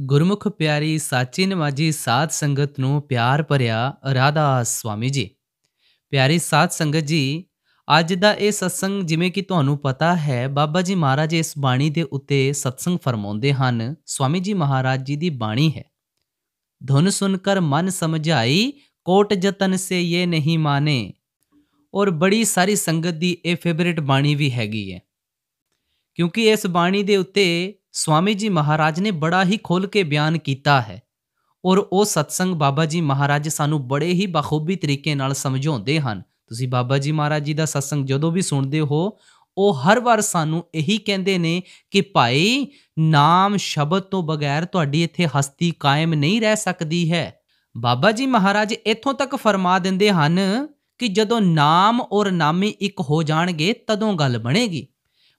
ਗੁਰਮੁਖ ਪਿਆਰੀ ਸਾਚੀ ਨਮਾਜੀ ਸਾਧ ਸੰਗਤ ਨੂੰ ਪਿਆਰ ਭਰਿਆ ਰਾਧਾ ਸਵਾਮੀ ਜੀ। ਪਿਆਰੀ ਸਾਧ ਸੰਗਤ ਜੀ, ਅੱਜ ਦਾ ਇਹ ਸਤਸੰਗ ਜਿਵੇਂ ਕਿ ਤੁਹਾਨੂੰ ਪਤਾ ਹੈ, ਬਾਬਾ ਜੀ ਮਹਾਰਾਜ ਇਸ ਬਾਣੀ ਦੇ ਉੱਤੇ ਸਤਸੰਗ ਫਰਮਾਉਂਦੇ ਹਨ। ਸਵਾਮੀ ਜੀ ਮਹਾਰਾਜ ਜੀ ਦੀ ਬਾਣੀ ਹੈ, ਧੁਨ ਸੁਨ ਕਰ ਮਨ ਸਮਝਾਈ, ਕੋਟ ਜਤਨ ਸੇ ਇਹ ਨਹੀਂ ਮਾਨੇ। ਔਰ ਬੜੀ ਸਾਰੀ ਸੰਗਤ ਦੀ ਇਹ ਫੇਵਰੇਟ ਬਾਣੀ ਵੀ ਹੈਗੀ ਹੈ, ਕਿਉਂਕਿ ਇਸ ਬਾਣੀ ਦੇ ਉੱਤੇ ਸਵਾਮੀ ਜੀ ਮਹਾਰਾਜ ਨੇ ਬੜਾ ਹੀ ਖੁੱਲ੍ਹ ਕੇ ਬਿਆਨ ਕੀਤਾ ਹੈ। ਔਰ ਉਹ ਸਤਸੰਗ ਬਾਬਾ ਜੀ ਮਹਾਰਾਜ ਸਾਨੂੰ ਬੜੇ ਹੀ ਬਾਖੂਬੀ ਤਰੀਕੇ ਨਾਲ ਸਮਝਾਉਂਦੇ ਹਨ। ਤੁਸੀਂ ਬਾਬਾ ਜੀ ਮਹਾਰਾਜ ਜੀ ਦਾ ਸਤਸੰਗ ਜਦੋਂ ਵੀ ਸੁਣਦੇ ਹੋ, ਉਹ ਹਰ ਵਾਰ ਸਾਨੂੰ ਇਹੀ ਕਹਿੰਦੇ ਨੇ ਕਿ ਭਾਈ, ਨਾਮ ਸ਼ਬਦ ਤੋਂ ਬਗੈਰ ਤੁਹਾਡੀ ਇੱਥੇ ਹਸਤੀ ਕਾਇਮ ਨਹੀਂ ਰਹਿ ਸਕਦੀ ਹੈ। ਬਾਬਾ ਜੀ ਮਹਾਰਾਜ ਇੱਥੋਂ ਤੱਕ ਫਰਮਾ ਦਿੰਦੇ ਹਨ ਕਿ ਜਦੋਂ ਨਾਮ ਔਰ ਨਾਮੀ ਇੱਕ ਹੋ ਜਾਣਗੇ ਤਦੋਂ ਗੱਲ ਬਣੇਗੀ।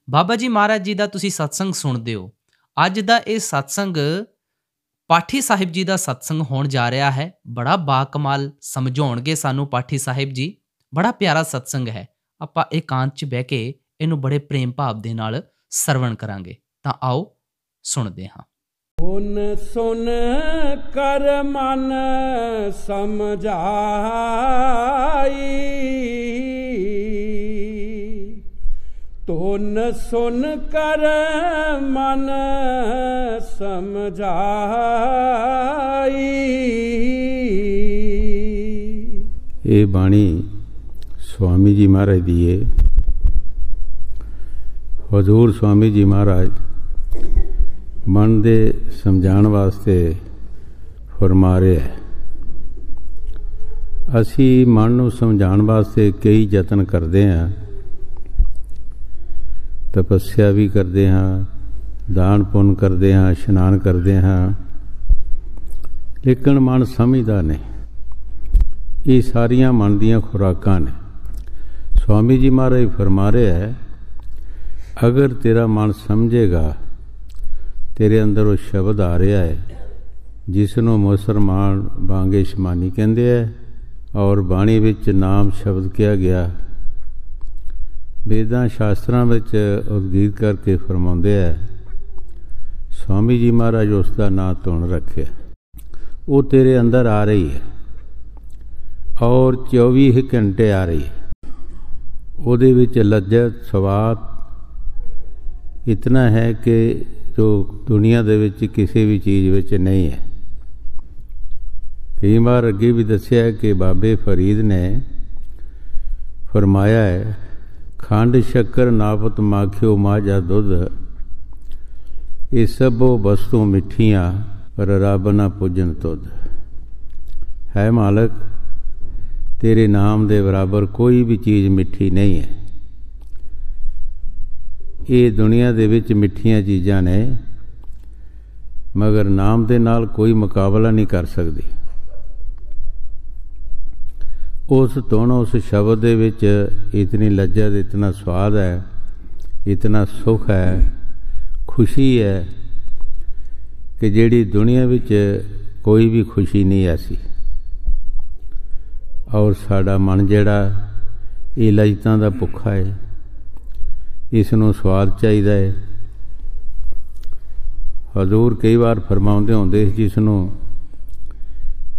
ਬਾਬਾ ਜੀ ਮਹਾਰਾਜ ਜੀ ਦਾ ਤੁਸੀਂ ਸਤਸੰਗ ਸੁਣਦੇ ਹੋ। ਅੱਜ ਦਾ ਇਹ ਸਤਸੰਗ ਪਾਠੀ ਸਾਹਿਬ ਜੀ ਦਾ ਸਤਸੰਗ ਹੋਣ ਜਾ ਰਿਹਾ ਹੈ। ਬੜਾ ਬਾਕਮਾਲ ਸਮਝਾਉਣਗੇ ਸਾਨੂੰ ਪਾਠੀ ਸਾਹਿਬ ਜੀ। ਬੜਾ ਪਿਆਰਾ ਸਤਸੰਗ ਹੈ। ਆਪਾਂ ਇਕਾਂਤ 'ਚ ਬਹਿ ਕੇ ਇਹਨੂੰ ਬੜੇ ਪ੍ਰੇਮ ਭਾਵ ਦੇ ਨਾਲ ਸਰਵਣ ਕਰਾਂਗੇ। ਤਾਂ ਆਓ ਸੁਣਦੇ ਹਾਂ। ਧੁਨ ਸੁਨ ਕਰ ਮਨ ਸਮਝਾਈ, ਧੁਨ ਸੁਨ ਕਰ ਮਨ ਸਮਝਾਈ। ਇਹ ਬਾਣੀ ਸਵਾਮੀ ਜੀ ਮਹਾਰਾਜ ਦੀ ਹੈ। ਹਜ਼ੂਰ ਸਵਾਮੀ ਜੀ ਮਹਾਰਾਜ ਮਨ ਦੇ ਸਮਝਾਉਣ ਵਾਸਤੇ ਫਰਮਾ ਰਹੇ ਹੈ। ਅਸੀਂ ਮਨ ਨੂੰ ਸਮਝਾਉਣ ਵਾਸਤੇ ਕਈ ਯਤਨ ਕਰਦੇ ਹਾਂ, ਤਪੱਸਿਆ ਵੀ ਕਰਦੇ ਹਾਂ, ਦਾਨ ਪੁੰਨ ਕਰਦੇ ਹਾਂ, ਇਸ਼ਨਾਨ ਕਰਦੇ ਹਾਂ, ਲੇਕਿਨ ਮਨ ਸਮਝਦਾ ਨਹੀਂ। ਇਹ ਸਾਰੀਆਂ ਮਨ ਦੀਆਂ ਖੁਰਾਕਾਂ ਨੇ। ਸਵਾਮੀ ਜੀ ਮਹਾਰਾਜ ਫਰਮਾ ਰਹੇ ਹੈ, ਅਗਰ ਤੇਰਾ ਮਨ ਸਮਝੇਗਾ, ਤੇਰੇ ਅੰਦਰ ਉਹ ਸ਼ਬਦ ਆ ਰਿਹਾ ਹੈ ਜਿਸ ਨੂੰ ਮੁਸਲਮਾਨ ਬਾਂਗੇ ਸ਼ਮਾਨੀ ਕਹਿੰਦੇ ਹੈ, ਔਰ ਬਾਣੀ ਵਿੱਚ ਨਾਮ ਸ਼ਬਦ ਕਿਹਾ ਗਿਆ। ਵੇਦਾਂ ਸ਼ਾਸਤਰਾਂ ਵਿੱਚ ਉਦਗੀਤ ਕਰਕੇ ਫਰਮਾਉਂਦੇ ਹੈ, ਸਵਾਮੀ ਜੀ ਮਹਾਰਾਜ ਉਸ ਦਾ ਨਾਂ ਧੁਨ ਰੱਖਿਆ। ਉਹ ਤੇਰੇ ਅੰਦਰ ਆ ਰਹੀ ਹੈ ਔਰ 24 ਘੰਟੇ ਆ ਰਹੀ ਹੈ। ਉਹਦੇ ਵਿੱਚ ਲੱਜਤ ਸਵਾਦ ਇਤਨਾ ਹੈ ਕਿ ਜੋ ਦੁਨੀਆ ਦੇ ਵਿੱਚ ਕਿਸੇ ਵੀ ਚੀਜ਼ ਵਿੱਚ ਨਹੀਂ ਹੈ। ਕਈ ਵਾਰ ਅੱਗੇ ਵੀ ਦੱਸਿਆ ਕਿ ਬਾਬੇ ਫਰੀਦ ਨੇ ਫਰਮਾਇਆ ਹੈ, ਖੰਡ ਸ਼ੱਕਰ ਨਾਪਤ ਮਾਖਿਓ ਮਾਝਾ ਦੁੱਧ, ਇਹ ਸਭੋ ਵਸਤੂ ਮਿੱਠੀਆਂ ਪਰ ਰੱਬ ਨਾ ਪੁੱਜਣ ਤੁਧ। ਹੈ ਮਾਲਕ, ਤੇਰੇ ਨਾਮ ਦੇ ਬਰਾਬਰ ਕੋਈ ਵੀ ਚੀਜ਼ ਮਿੱਠੀ ਨਹੀਂ ਹੈ। ਇਹ ਦੁਨੀਆ ਦੇ ਵਿੱਚ ਮਿੱਠੀਆਂ ਚੀਜ਼ਾਂ ਨੇ, ਮਗਰ ਨਾਮ ਦੇ ਨਾਲ ਕੋਈ ਮੁਕਾਬਲਾ ਨਹੀਂ ਕਰ ਸਕਦੀ। ਉਸ ਧੁਨ, ਉਸ ਸ਼ਬਦ ਦੇ ਵਿੱਚ ਇਤਨੀ ਲੱਜਤ, ਇਤਨਾ ਸਵਾਦ ਹੈ, ਇਤਨਾ ਸੁੱਖ ਹੈ, ਖੁਸ਼ੀ ਹੈ ਕਿ ਜਿਹੜੀ ਦੁਨੀਆ ਵਿੱਚ ਕੋਈ ਵੀ ਖੁਸ਼ੀ ਨਹੀਂ ਐਸੀ। ਔਰ ਸਾਡਾ ਮਨ ਜਿਹੜਾ ਇਹ ਲੱਜਤਾਂ ਦਾ ਭੁੱਖਾ ਹੈ, ਇਸ ਨੂੰ ਸਵਾਦ ਚਾਹੀਦਾ ਹੈ। ਹਜ਼ੂਰ ਕਈ ਵਾਰ ਫਰਮਾਉਂਦੇ ਹੁੰਦੇ ਸੀ, ਜਿਸ ਨੂੰ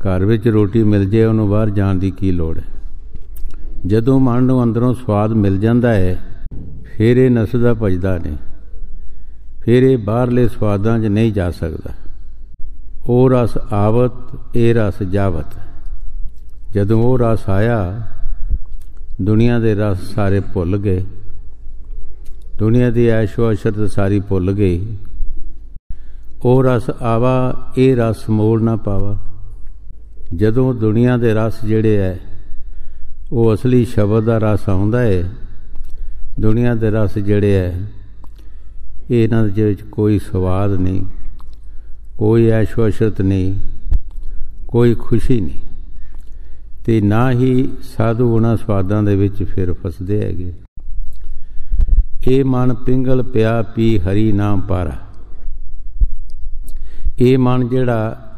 ਘਰ ਵਿੱਚ ਰੋਟੀ ਮਿਲ ਜਾਏ ਉਹਨੂੰ ਬਾਹਰ ਜਾਣ ਦੀ ਕੀ ਲੋੜ ਹੈ। ਜਦੋਂ ਮਨ ਨੂੰ ਅੰਦਰੋਂ ਸਵਾਦ ਮਿਲ ਜਾਂਦਾ ਹੈ, ਫਿਰ ਇਹ ਨੱਸਦਾ ਭੱਜਦਾ ਨਹੀਂ, ਫਿਰ ਇਹ ਬਾਹਰਲੇ ਸਵਾਦਾਂ 'ਚ ਨਹੀਂ ਜਾ ਸਕਦਾ। ਉਹ ਰਸ ਆਵਤ, ਇਹ ਰਸ ਜਾਵਤ। ਜਦੋਂ ਉਹ ਰਸ ਆਇਆ, ਦੁਨੀਆ ਦੇ ਰਸ ਸਾਰੇ ਭੁੱਲ ਗਏ, ਦੁਨੀਆ ਦੀ ਐਸ਼ੋ ਅਸ਼ਰਤ ਸਾਰੀ ਭੁੱਲ ਗਈ। ਉਹ ਰਸ ਆਵਾ, ਇਹ ਰਸ ਮੋਲ ਨਾ ਪਾਵਾ। ਜਦੋਂ ਦੁਨੀਆ ਦੇ ਰਸ ਜਿਹੜੇ ਹੈ, ਉਹ ਅਸਲੀ ਸ਼ਬਦ ਦਾ ਰਸ ਆਉਂਦਾ ਹੈ, ਦੁਨੀਆ ਦੇ ਰਸ ਜਿਹੜੇ ਹੈ ਇਹਨਾਂ ਦੇ ਵਿੱਚ ਕੋਈ ਸਵਾਦ ਨਹੀਂ, ਕੋਈ ਐਸ਼ੋ ਅਸ਼ਰਤ ਨਹੀਂ, ਕੋਈ ਖੁਸ਼ੀ ਨਹੀਂ, ਅਤੇ ਨਾ ਹੀ ਸਾਧੂ ਉਹਨਾਂ ਸਵਾਦਾਂ ਦੇ ਵਿੱਚ ਫਿਰ ਫਸਦੇ ਹੈਗੇ। ਇਹ ਮਨ ਪਿੰਗਲ ਪਿਆ ਪੀ ਹਰੀ ਨਾਮ ਪਾਰਾ। ਇਹ ਮਨ ਜਿਹੜਾ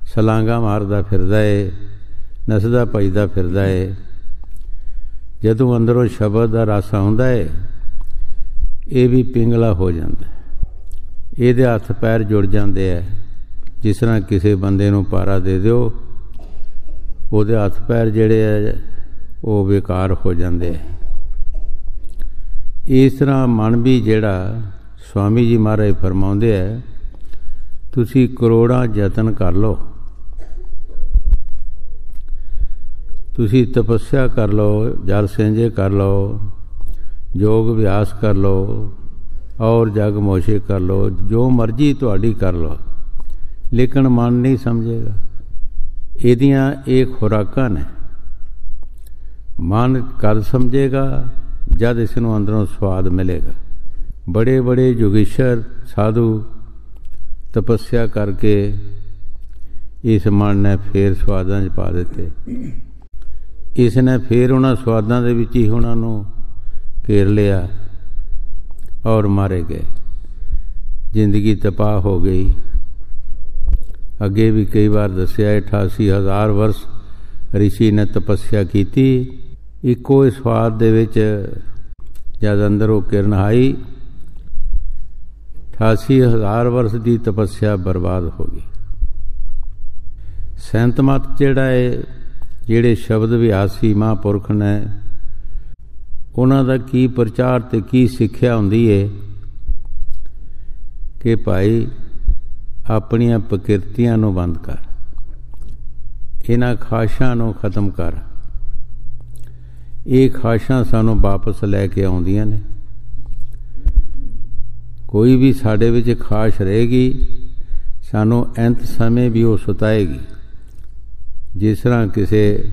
ਸਲਾਂਗਾ ਮਾਰਦਾ ਫਿਰਦਾ ਏ, ਨੱਸਦਾ ਭੱਜਦਾ ਫਿਰਦਾ ਏ, ਜਦੋਂ ਅੰਦਰੋਂ ਸ਼ਬਦ ਦਾ ਰਸ ਆਉਂਦਾ ਏ, ਇਹ ਵੀ ਪਿੰਗਲਾ ਹੋ ਜਾਂਦਾ। ਇਹਦੇ ਹੱਥ ਪੈਰ ਜੁੜ ਜਾਂਦੇ ਹੈ, ਜਿਸ ਤਰ੍ਹਾਂ ਕਿਸੇ ਬੰਦੇ ਨੂੰ ਪਾਰਾ ਦੇ ਦਿਓ, ਉਹਦੇ ਹੱਥ ਪੈਰ ਜਿਹੜੇ ਹੈ ਉਹ ਬੇਕਾਰ ਹੋ ਜਾਂਦੇ ਹੈ। ਇਸ ਤਰ੍ਹਾਂ ਮਨ ਵੀ ਜਿਹੜਾ ਸਵਾਮੀ ਜੀ ਮਹਾਰਾਜ ਫਰਮਾਉਂਦੇ ਹੈ, ਤੁਸੀਂ ਕਰੋੜਾਂ ਯਤਨ ਕਰ ਲਓ, ਤੁਸੀਂ ਤਪੱਸਿਆ ਕਰ ਲਓ, ਜਲ ਸਿੰਜੇ ਕਰ ਲਓ, ਯੋਗ ਅਭਿਆਸ ਕਰ ਲਓ ਔਰ ਜਗ ਮੋਸ਼ੇ ਕਰ ਲਓ, ਜੋ ਮਰਜ਼ੀ ਤੁਹਾਡੀ ਕਰ ਲਓ, ਲੇਕਿਨ ਮਨ ਨਹੀਂ ਸਮਝੇਗਾ। ਇਹਦੀਆਂ ਇਹ ਖੁਰਾਕਾਂ ਨੇ। ਮਨ ਕਦ ਸਮਝੇਗਾ? ਜਦ ਇਸ ਨੂੰ ਅੰਦਰੋਂ ਸਵਾਦ ਮਿਲੇਗਾ। ਬੜੇ ਬੜੇ ਯੋਗੀਸ਼ਰ ਸਾਧੂ ਤਪੱਸਿਆ ਕਰਕੇ ਇਸ ਮਨ ਨੇ ਫੇਰ ਸਵਾਦਾਂ 'ਚ ਪਾ ਦਿੱਤੇ। ਇਸ ਨੇ ਫੇਰ ਉਹਨਾਂ ਸਵਾਦਾਂ ਦੇ ਵਿੱਚ ਹੀ ਉਹਨਾਂ ਨੂੰ ਘੇਰ ਲਿਆ ਔਰ ਮਾਰੇ ਗਏ। ਜ਼ਿੰਦਗੀ ਤਬਾਹ ਹੋ ਗਈ। ਅੱਗੇ ਵੀ ਕਈ ਵਾਰ ਦੱਸਿਆ 88,000 ਵਰਸ ਰਿਸ਼ੀ ਨੇ ਤਪੱਸਿਆ ਕੀਤੀ। ਇੱਕੋ ਹੀ ਸਵਾਦ ਦੇ ਵਿੱਚ ਜਦ ਅੰਦਰ ਉਹ ਕਿਰਨ ਆਈ, 88,000 ਵਰਸ ਦੀ ਤਪੱਸਿਆ ਬਰਬਾਦ ਹੋ ਗਈ। ਸੰਤ ਮਤ ਜਿਹੜਾ ਹੈ, ਜਿਹੜੇ ਸ਼ਬਦ ਵਿਆਸੀ ਮਹਾਂਪੁਰਖ ਨੇ, ਉਹਨਾਂ ਦਾ ਕੀ ਪ੍ਰਚਾਰ ਤੇ ਕੀ ਸਿੱਖਿਆ ਹੁੰਦੀ ਹੈ ਕਿ ਭਾਈ ਆਪਣੀਆਂ ਪ੍ਰਕਿਰਤੀਆਂ ਨੂੰ ਬੰਦ ਕਰ, ਇਹਨਾਂ ਖਾਸ਼ਾਂ ਨੂੰ ਖਤਮ ਕਰ। ਇਹ ਖਾਸ਼ਾਂ ਸਾਨੂੰ ਵਾਪਸ ਲੈ ਕੇ ਆਉਂਦੀਆਂ ਨੇ। ਕੋਈ ਵੀ ਸਾਡੇ ਵਿੱਚ ਖਾਸ਼ ਰਹੇਗੀ, ਸਾਨੂੰ ਅੰਤ ਸਮੇਂ ਵੀ ਉਹ ਸਤਾਏਗੀ। ਜਿਸ ਤਰ੍ਹਾਂ ਕਿਸੇ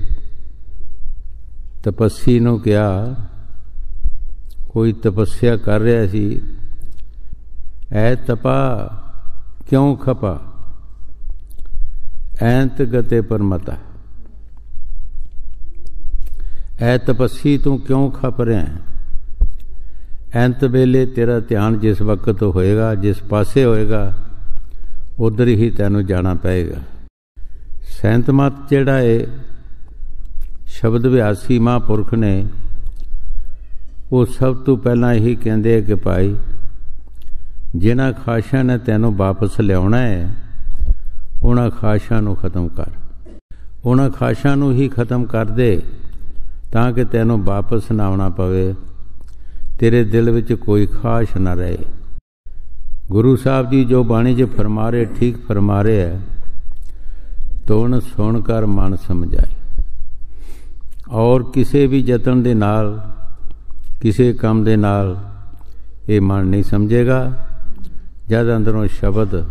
ਤਪੱਸੀ ਨੂੰ ਕਿਹਾ, ਕੋਈ ਤਪੱਸਿਆ ਕਰ ਰਿਹਾ ਸੀ, ਐ ਤਪਾ ਕਿਉਂ ਖਪਾ, ਐਂਤ ਗਤੇ ਪਰਮਤਾ। ਐ ਤਪੱਸੀ ਤੂੰ ਕਿਉਂ ਖਪ ਰਿਹਾ? ਅੰਤ ਵੇਲੇ ਤੇਰਾ ਧਿਆਨ ਜਿਸ ਵਕਤ ਹੋਏਗਾ, ਜਿਸ ਪਾਸੇ ਹੋਏਗਾ, ਉਧਰ ਹੀ ਤੈਨੂੰ ਜਾਣਾ ਪਏਗਾ। ਸੰਤ ਮਤ ਜਿਹੜਾ ਹੈ, ਸ਼ਬਦ ਵਿਆਸੀ ਮਹਾਂਪੁਰਖ ਨੇ, ਉਹ ਸਭ ਤੋਂ ਪਹਿਲਾਂ ਇਹੀ ਕਹਿੰਦੇ ਕਿ ਭਾਈ ਜਿਨ੍ਹਾਂ ਖਾਸ਼ਾਂ ਨੇ ਤੈਨੂੰ ਵਾਪਸ ਲਿਆਉਣਾ ਹੈ, ਉਹਨਾਂ ਖਾਸ਼ਾਂ ਨੂੰ ਖਤਮ ਕਰ। ਉਹਨਾਂ ਖਾਸ਼ਾਂ ਨੂੰ ਹੀ ਖਤਮ ਕਰ ਦੇ ਤਾਂ ਕਿ ਤੈਨੂੰ ਵਾਪਸ ਨਾ ਆਉਣਾ ਪਵੇ, ਤੇਰੇ ਦਿਲ ਵਿੱਚ ਕੋਈ ਖਾਸ਼ ਨਾ ਰਹੇ। ਗੁਰੂ ਸਾਹਿਬ ਜੀ ਜੋ ਬਾਣੀ 'ਚ ਫਰਮਾ ਰਹੇ, ਠੀਕ ਫਰਮਾ ਰਹੇ ਹੈ, ਤੋਣ ਸੁਣ ਕਰ ਮਨ ਸਮਝਾਏ। ਔਰ ਕਿਸੇ ਵੀ ਯਤਨ ਦੇ ਨਾਲ, ਕਿਸੇ ਕੰਮ ਦੇ ਨਾਲ ਇਹ ਮਨ ਨਹੀਂ ਸਮਝੇਗਾ। ਜਦ ਅੰਦਰੋਂ ਸ਼ਬਦ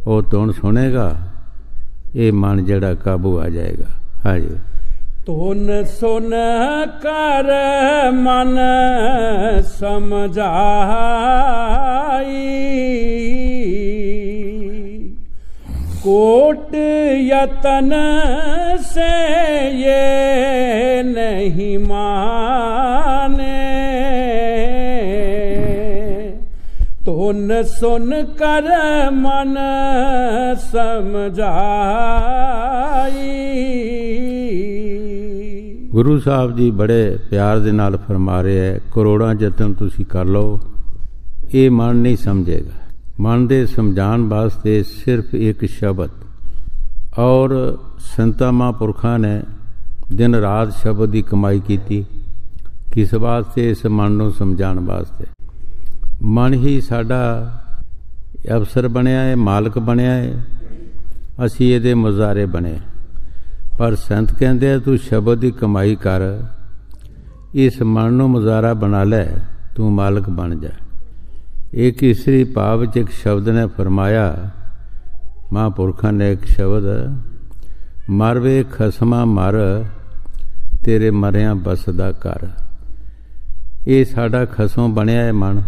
ਉਹ ਤੋਣ ਸੁਣੇਗਾ, ਇਹ ਮਨ ਜਿਹੜਾ ਕਾਬੂ ਆ ਜਾਏਗਾ। ਹਾਂਜੀ। ਤੋਨ ਸੁਨ ਕਰ ਮਨ ਸਮਝਾਈ, कोट यतन से ये नहीं माने, तो न सुन कर मन समझाई। गुरु साहब जी बड़े प्यार दे नाल फरमा रहे है, करोड़ां यतन तुसी कर लो, ये मन नहीं समझेगा। मन दे समझाण वास्ते सिर्फ एक शब्द, और संता महापुरखा ने दिन रात शब्द की कमाई की। किस वास्ते? इस मन नूं समझाण वास्ते। मन ही साडा अफसर बनया है, मालक बनया है, असी इहदे मुजारे बने। पर संत कहंदे तू शब्द की कमाई कर, इस मन नूं मुजारा बना लै, तू मालक बन जा। एक इसरी भाव च एक शब्द ने फरमाया, महापुरखा ने एक शब्द, मर वे खसमा मर, तेरे मरिया बसदा कर। ये साडा खसम बनया है मन,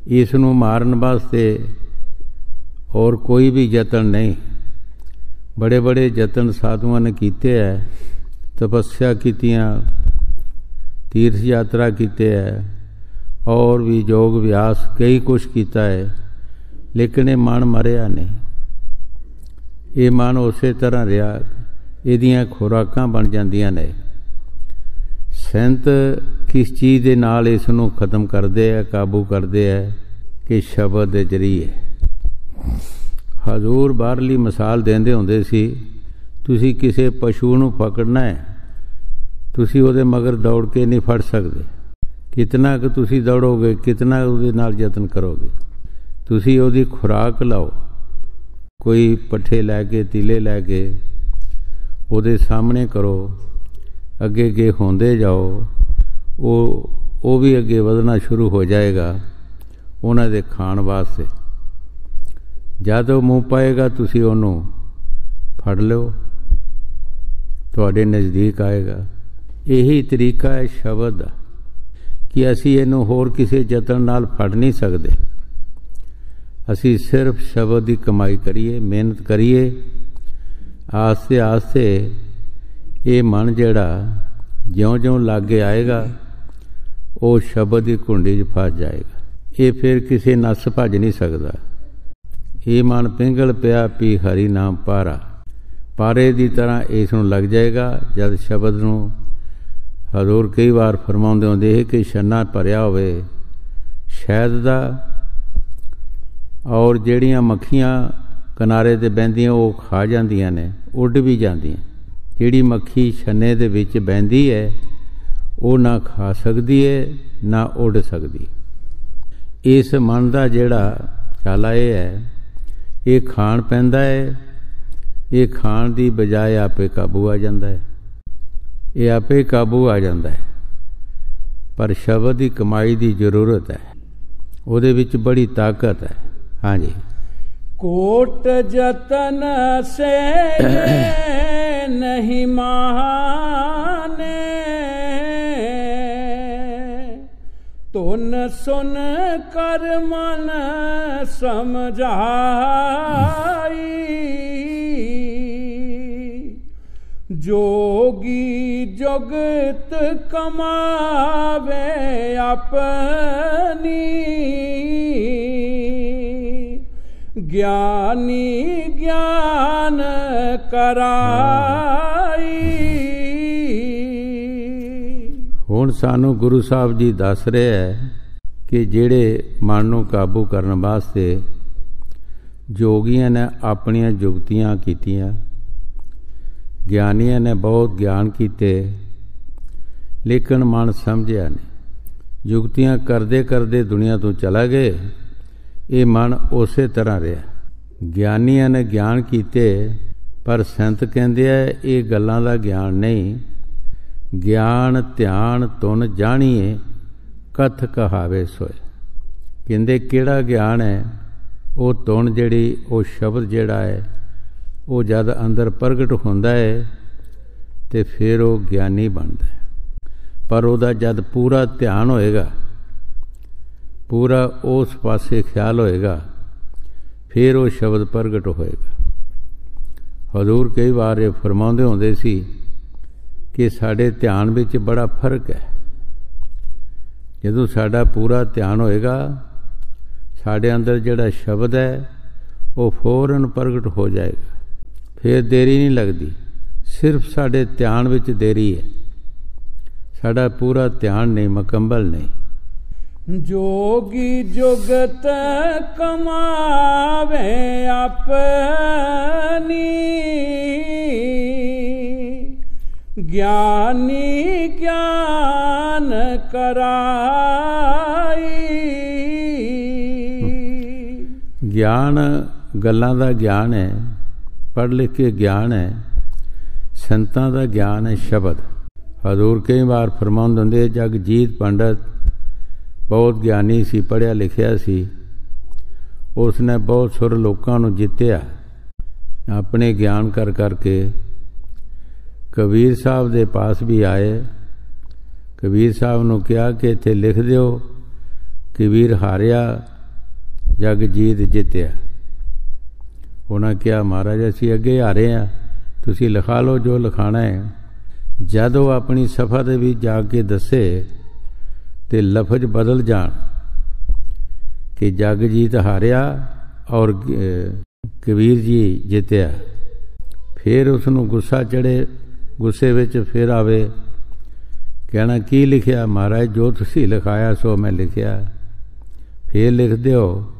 इस नूं मारन वास्ते और कोई भी यतन नहीं। बड़े बड़े यतन साधुओं ने कीते है, तपस्या कीतियां, तीर्थ यात्रा कीते है, और भी योग अभ्यास कई कुछ किया है, लेकिन ये मन मरिया नहीं। ये मन उस तरह रहा, इहदियां खुराकां बन जांदियां ने। संत किस चीज़ दे नाल इस नूं खत्म करते हैं, काबू करते हैं? कि शब्द दे जरिए। ਹਜ਼ੂਰ ਬਾਹਰਲੀ ਮਿਸਾਲ ਦਿੰਦੇ ਹੁੰਦੇ ਸੀ, ਤੁਸੀਂ ਕਿਸੇ ਪਸ਼ੂ ਨੂੰ ਪਕੜਨਾ ਹੈ, ਤੁਸੀਂ ਉਹਦੇ ਮਗਰ ਦੌੜ ਕੇ ਨਹੀਂ ਫੜ ਸਕਦੇ। ਕਿਤਨਾ ਕੁ ਤੁਸੀਂ ਦੌੜੋਗੇ, ਕਿਤਨਾ ਉਹਦੇ ਨਾਲ ਯਤਨ ਕਰੋਗੇ। ਤੁਸੀਂ ਉਹਦੀ ਖੁਰਾਕ ਲਾਓ, ਕੋਈ ਪੱਠੇ ਲੈ ਕੇ, ਤੀਲੇ ਲੈ ਕੇ ਉਹਦੇ ਸਾਹਮਣੇ ਕਰੋ, ਅੱਗੇ ਅੱਗੇ ਹੁੰਦੇ ਜਾਓ, ਉਹ ਵੀ ਅੱਗੇ ਵਧਣਾ ਸ਼ੁਰੂ ਹੋ ਜਾਏਗਾ ਉਹਨਾਂ ਦੇ ਖਾਣ ਵਾਸਤੇ। ਜਦ ਉਹ ਮੂੰਹ ਪਾਏਗਾ ਤੁਸੀਂ ਉਹਨੂੰ ਫੜ ਲਿਓ, ਤੁਹਾਡੇ ਨਜ਼ਦੀਕ ਆਏਗਾ। ਇਹੀ ਤਰੀਕਾ ਹੈ ਸ਼ਬਦ ਦਾ, ਕਿ ਅਸੀਂ ਇਹਨੂੰ ਹੋਰ ਕਿਸੇ ਯਤਨ ਨਾਲ ਫੜ ਨਹੀਂ ਸਕਦੇ। ਅਸੀਂ ਸਿਰਫ ਸ਼ਬਦ ਦੀ ਕਮਾਈ ਕਰੀਏ, ਮਿਹਨਤ ਕਰੀਏ। ਆਸਤੇ ਆਸਤੇ ਇਹ ਮਨ ਜਿਹੜਾ ਜਿਉਂ-ਜਿਉਂ ਲਾਗੇ ਆਏਗਾ ਉਹ ਸ਼ਬਦ ਦੀ ਕੁੰਡੀ 'ਚ ਫਸ ਜਾਏਗਾ। ਇਹ ਫਿਰ ਕਿਸੇ ਨਸ ਭੱਜ ਨਹੀਂ ਸਕਦਾ। ਇਹ ਮਨ ਪਿੰਗਲ ਪਿਆ ਪੀ ਹਰੀ ਨਾਮ ਪਾਰਾ, ਪਾਰੇ ਦੀ ਤਰ੍ਹਾਂ ਇਸ ਨੂੰ ਲੱਗ ਜਾਏਗਾ। ਜਦ ਸ਼ਬਦ ਨੂੰ ਹਜ਼ੂਰ ਕਈ ਵਾਰ ਫਰਮਾਉਂਦੇ ਹੁੰਦੇ ਹੈ ਕਿ ਛੰਨਾ ਭਰਿਆ ਹੋਵੇ ਸ਼ਹਿਦ ਦਾ, ਔਰ ਜਿਹੜੀਆਂ ਮੱਖੀਆਂ ਕਿਨਾਰੇ 'ਤੇ ਬਹਿੰਦੀਆਂ ਉਹ ਖਾ ਜਾਂਦੀਆਂ ਨੇ, ਉੱਡ ਵੀ ਜਾਂਦੀਆਂ। ਜਿਹੜੀ ਮੱਖੀ ਛੰਨੇ ਦੇ ਵਿੱਚ ਬਹਿੰਦੀ ਹੈ ਉਹ ਨਾ ਖਾ ਸਕਦੀ ਹੈ ਨਾ ਉੱਡ ਸਕਦੀ। ਇਸ ਮਨ ਦਾ ਜਿਹੜਾ ਚਾਲਾ ਇਹ ਹੈ, ਇਹ ਖਾਣ ਪੈਂਦਾ ਹੈ, ਇਹ ਖਾਣ ਦੀ ਬਜਾਏ ਆਪੇ ਕਾਬੂ ਆ ਜਾਂਦਾ ਹੈ, ਇਹ ਆਪੇ ਕਾਬੂ ਆ ਜਾਂਦਾ ਹੈ। ਪਰ ਸ਼ਬਦ ਦੀ ਕਮਾਈ ਦੀ ਜ਼ਰੂਰਤ ਹੈ, ਉਹਦੇ ਵਿੱਚ ਬੜੀ ਤਾਕਤ ਹੈ। ਹਾਂਜੀ, कोट जतन से नहीं माने, तुन सुन कर मन समझाई, जोगी जुगत कमावे अपनी, ज्ञानी ज्ञान कराई। ਹੁਣ ਸਾਨੂੰ ਗੁਰੂ ਸਾਹਿਬ ਜੀ ਦੱਸ ਰਹੇ ਹੈ ਕਿ ਜਿਹੜੇ ਮਨ ਨੂੰ ਕਾਬੂ ਕਰਨ ਵਾਸਤੇ ਜੋਗੀਆਂ ਨੇ ਆਪਣੀਆਂ ਜੁਗਤੀਆਂ ਕੀਤੀਆਂ, ਗਿਆਨੀਆਂ ਨੇ ਬਹੁਤ ਗਿਆਨ ਕੀਤੇ, ਲੇਕਿਨ ਮਨ ਸਮਝਿਆ ਨਹੀਂ। ਜੁਗਤੀਆਂ ਕਰਦੇ ਕਰਦੇ ਦੁਨੀਆ ਤੋਂ ਚਲਾ ਗਏ, ਇਹ ਮਨ ਉਸੇ ਤਰ੍ਹਾਂ ਰਿਹਾ। ਗਿਆਨੀਆਂ ਨੇ ਗਿਆਨ ਕੀਤੇ, ਪਰ ਸੰਤ ਕਹਿੰਦੇ ਆ ਇਹ ਗੱਲਾਂ ਦਾ ਗਿਆਨ ਨਹੀਂ। ਗਿਆਨ ਧਿਆਨ ਤੁਨ ਜਾਣੀਏ ਕਥ ਕਹਾਵੇ ਸੋਏ। ਕਹਿੰਦੇ ਕਿਹੜਾ ਗਿਆਨ ਹੈ? ਉਹ ਤੁਨ ਜਿਹੜੀ, ਉਹ ਸ਼ਬਦ ਜਿਹੜਾ ਹੈ, ਉਹ ਜਦ ਅੰਦਰ ਪ੍ਰਗਟ ਹੁੰਦਾ ਹੈ ਤੇ ਫਿਰ ਉਹ ਗਿਆਨੀ ਬਣਦਾ ਹੈ। ਪਰ ਉਹਦਾ ਜਦ ਪੂਰਾ ਧਿਆਨ ਹੋਏਗਾ, ਪੂਰਾ ਉਸ ਪਾਸੇ ਖਿਆਲ ਹੋਏਗਾ, ਫਿਰ ਉਹ ਸ਼ਬਦ ਪ੍ਰਗਟ ਹੋਏਗਾ। ਹਜ਼ੂਰ ਕਈ ਵਾਰ ਇਹ ਫਰਮਾਉਂਦੇ ਹੁੰਦੇ ਸੀ ਕਿ ਸਾਡੇ ਧਿਆਨ ਵਿੱਚ ਬੜਾ ਫਰਕ ਹੈ। ਜਦੋਂ ਸਾਡਾ ਪੂਰਾ ਧਿਆਨ ਹੋਏਗਾ, ਸਾਡੇ ਅੰਦਰ ਜਿਹੜਾ ਸ਼ਬਦ ਹੈ ਉਹ ਫੌਰਨ ਪ੍ਰਗਟ ਹੋ ਜਾਏਗਾ। ਫਿਰ ਦੇਰੀ ਨਹੀਂ ਲੱਗਦੀ, ਸਿਰਫ ਸਾਡੇ ਧਿਆਨ ਵਿੱਚ ਦੇਰੀ ਹੈ, ਸਾਡਾ ਪੂਰਾ ਧਿਆਨ ਨਹੀਂ, ਮੁਕੰਮਲ ਨਹੀਂ। जोगी जुगत कमावे अपनी, ज्ञानी ज्ञान कराई। ਗਿਆਨ ਗੱਲਾਂ ਦਾ ਗਿਆਨ ਹੈ, ਪੜ੍ਹ ਲਿਖ ਕੇ ਗਿਆਨ ਹੈ। ਸੰਤਾਂ ਦਾ ਗਿਆਨ ਹੈ ਸ਼ਬਦ। ਹਜ਼ੂਰ ਕਈ ਵਾਰ ਫਰਮਾਉਂਦੇ ਹੁੰਦੇ, ਜਗਜੀਤ ਪੰਡਤ ਬਹੁਤ ਗਿਆਨੀ ਸੀ, ਪੜ੍ਹਿਆ ਲਿਖਿਆ ਸੀ, ਉਸ ਨੇ ਬਹੁਤ ਸੁਰ ਲੋਕਾਂ ਨੂੰ ਜਿੱਤਿਆ ਆਪਣੇ ਗਿਆਨ ਕਰ ਕਰਕੇ। ਕਬੀਰ ਸਾਹਿਬ ਦੇ ਪਾਸ ਵੀ ਆਏ, ਕਬੀਰ ਸਾਹਿਬ ਨੂੰ ਕਿਹਾ ਕਿ ਇੱਥੇ ਲਿਖ ਦਿਓ, ਕਬੀਰ ਹਾਰਿਆ ਜਗਜੀਤ ਜਿੱਤਿਆ। ਉਹਨਾਂ ਕਿਹਾ ਮਹਾਰਾਜ ਅਸੀਂ ਅੱਗੇ ਹਾਰੇ ਹਾਂ, ਤੁਸੀਂ ਲਿਖਾ ਲਓ ਜੋ ਲਿਖਾਣਾ ਹੈ। ਜਦ ਉਹ ਆਪਣੀ ਸਫਾ ਦੇ ਵਿੱਚ ਜਾ ਕੇ ਦੱਸੇ ਤੇ ਲਫ਼ਜ਼ ਬਦਲ ਜਾਣ ਕਿ ਜਗਜੀਤ ਹਾਰਿਆ ਔਰ ਕਬੀਰ ਜੀ ਜਿੱਤਿਆ, ਫਿਰ ਉਸ ਨੂੰ ਗੁੱਸਾ ਚੜੇ, ਗੁੱਸੇ ਵਿੱਚ ਫਿਰ ਆਵੇ, ਕਹਿਣਾ ਕੀ ਲਿਖਿਆ? ਮਹਾਰਾਜ ਜੋ ਤੁਸੀਂ ਲਿਖਾਇਆ ਸੋ ਮੈਂ ਲਿਖਿਆ। ਫਿਰ ਲਿਖ ਦਿਓ।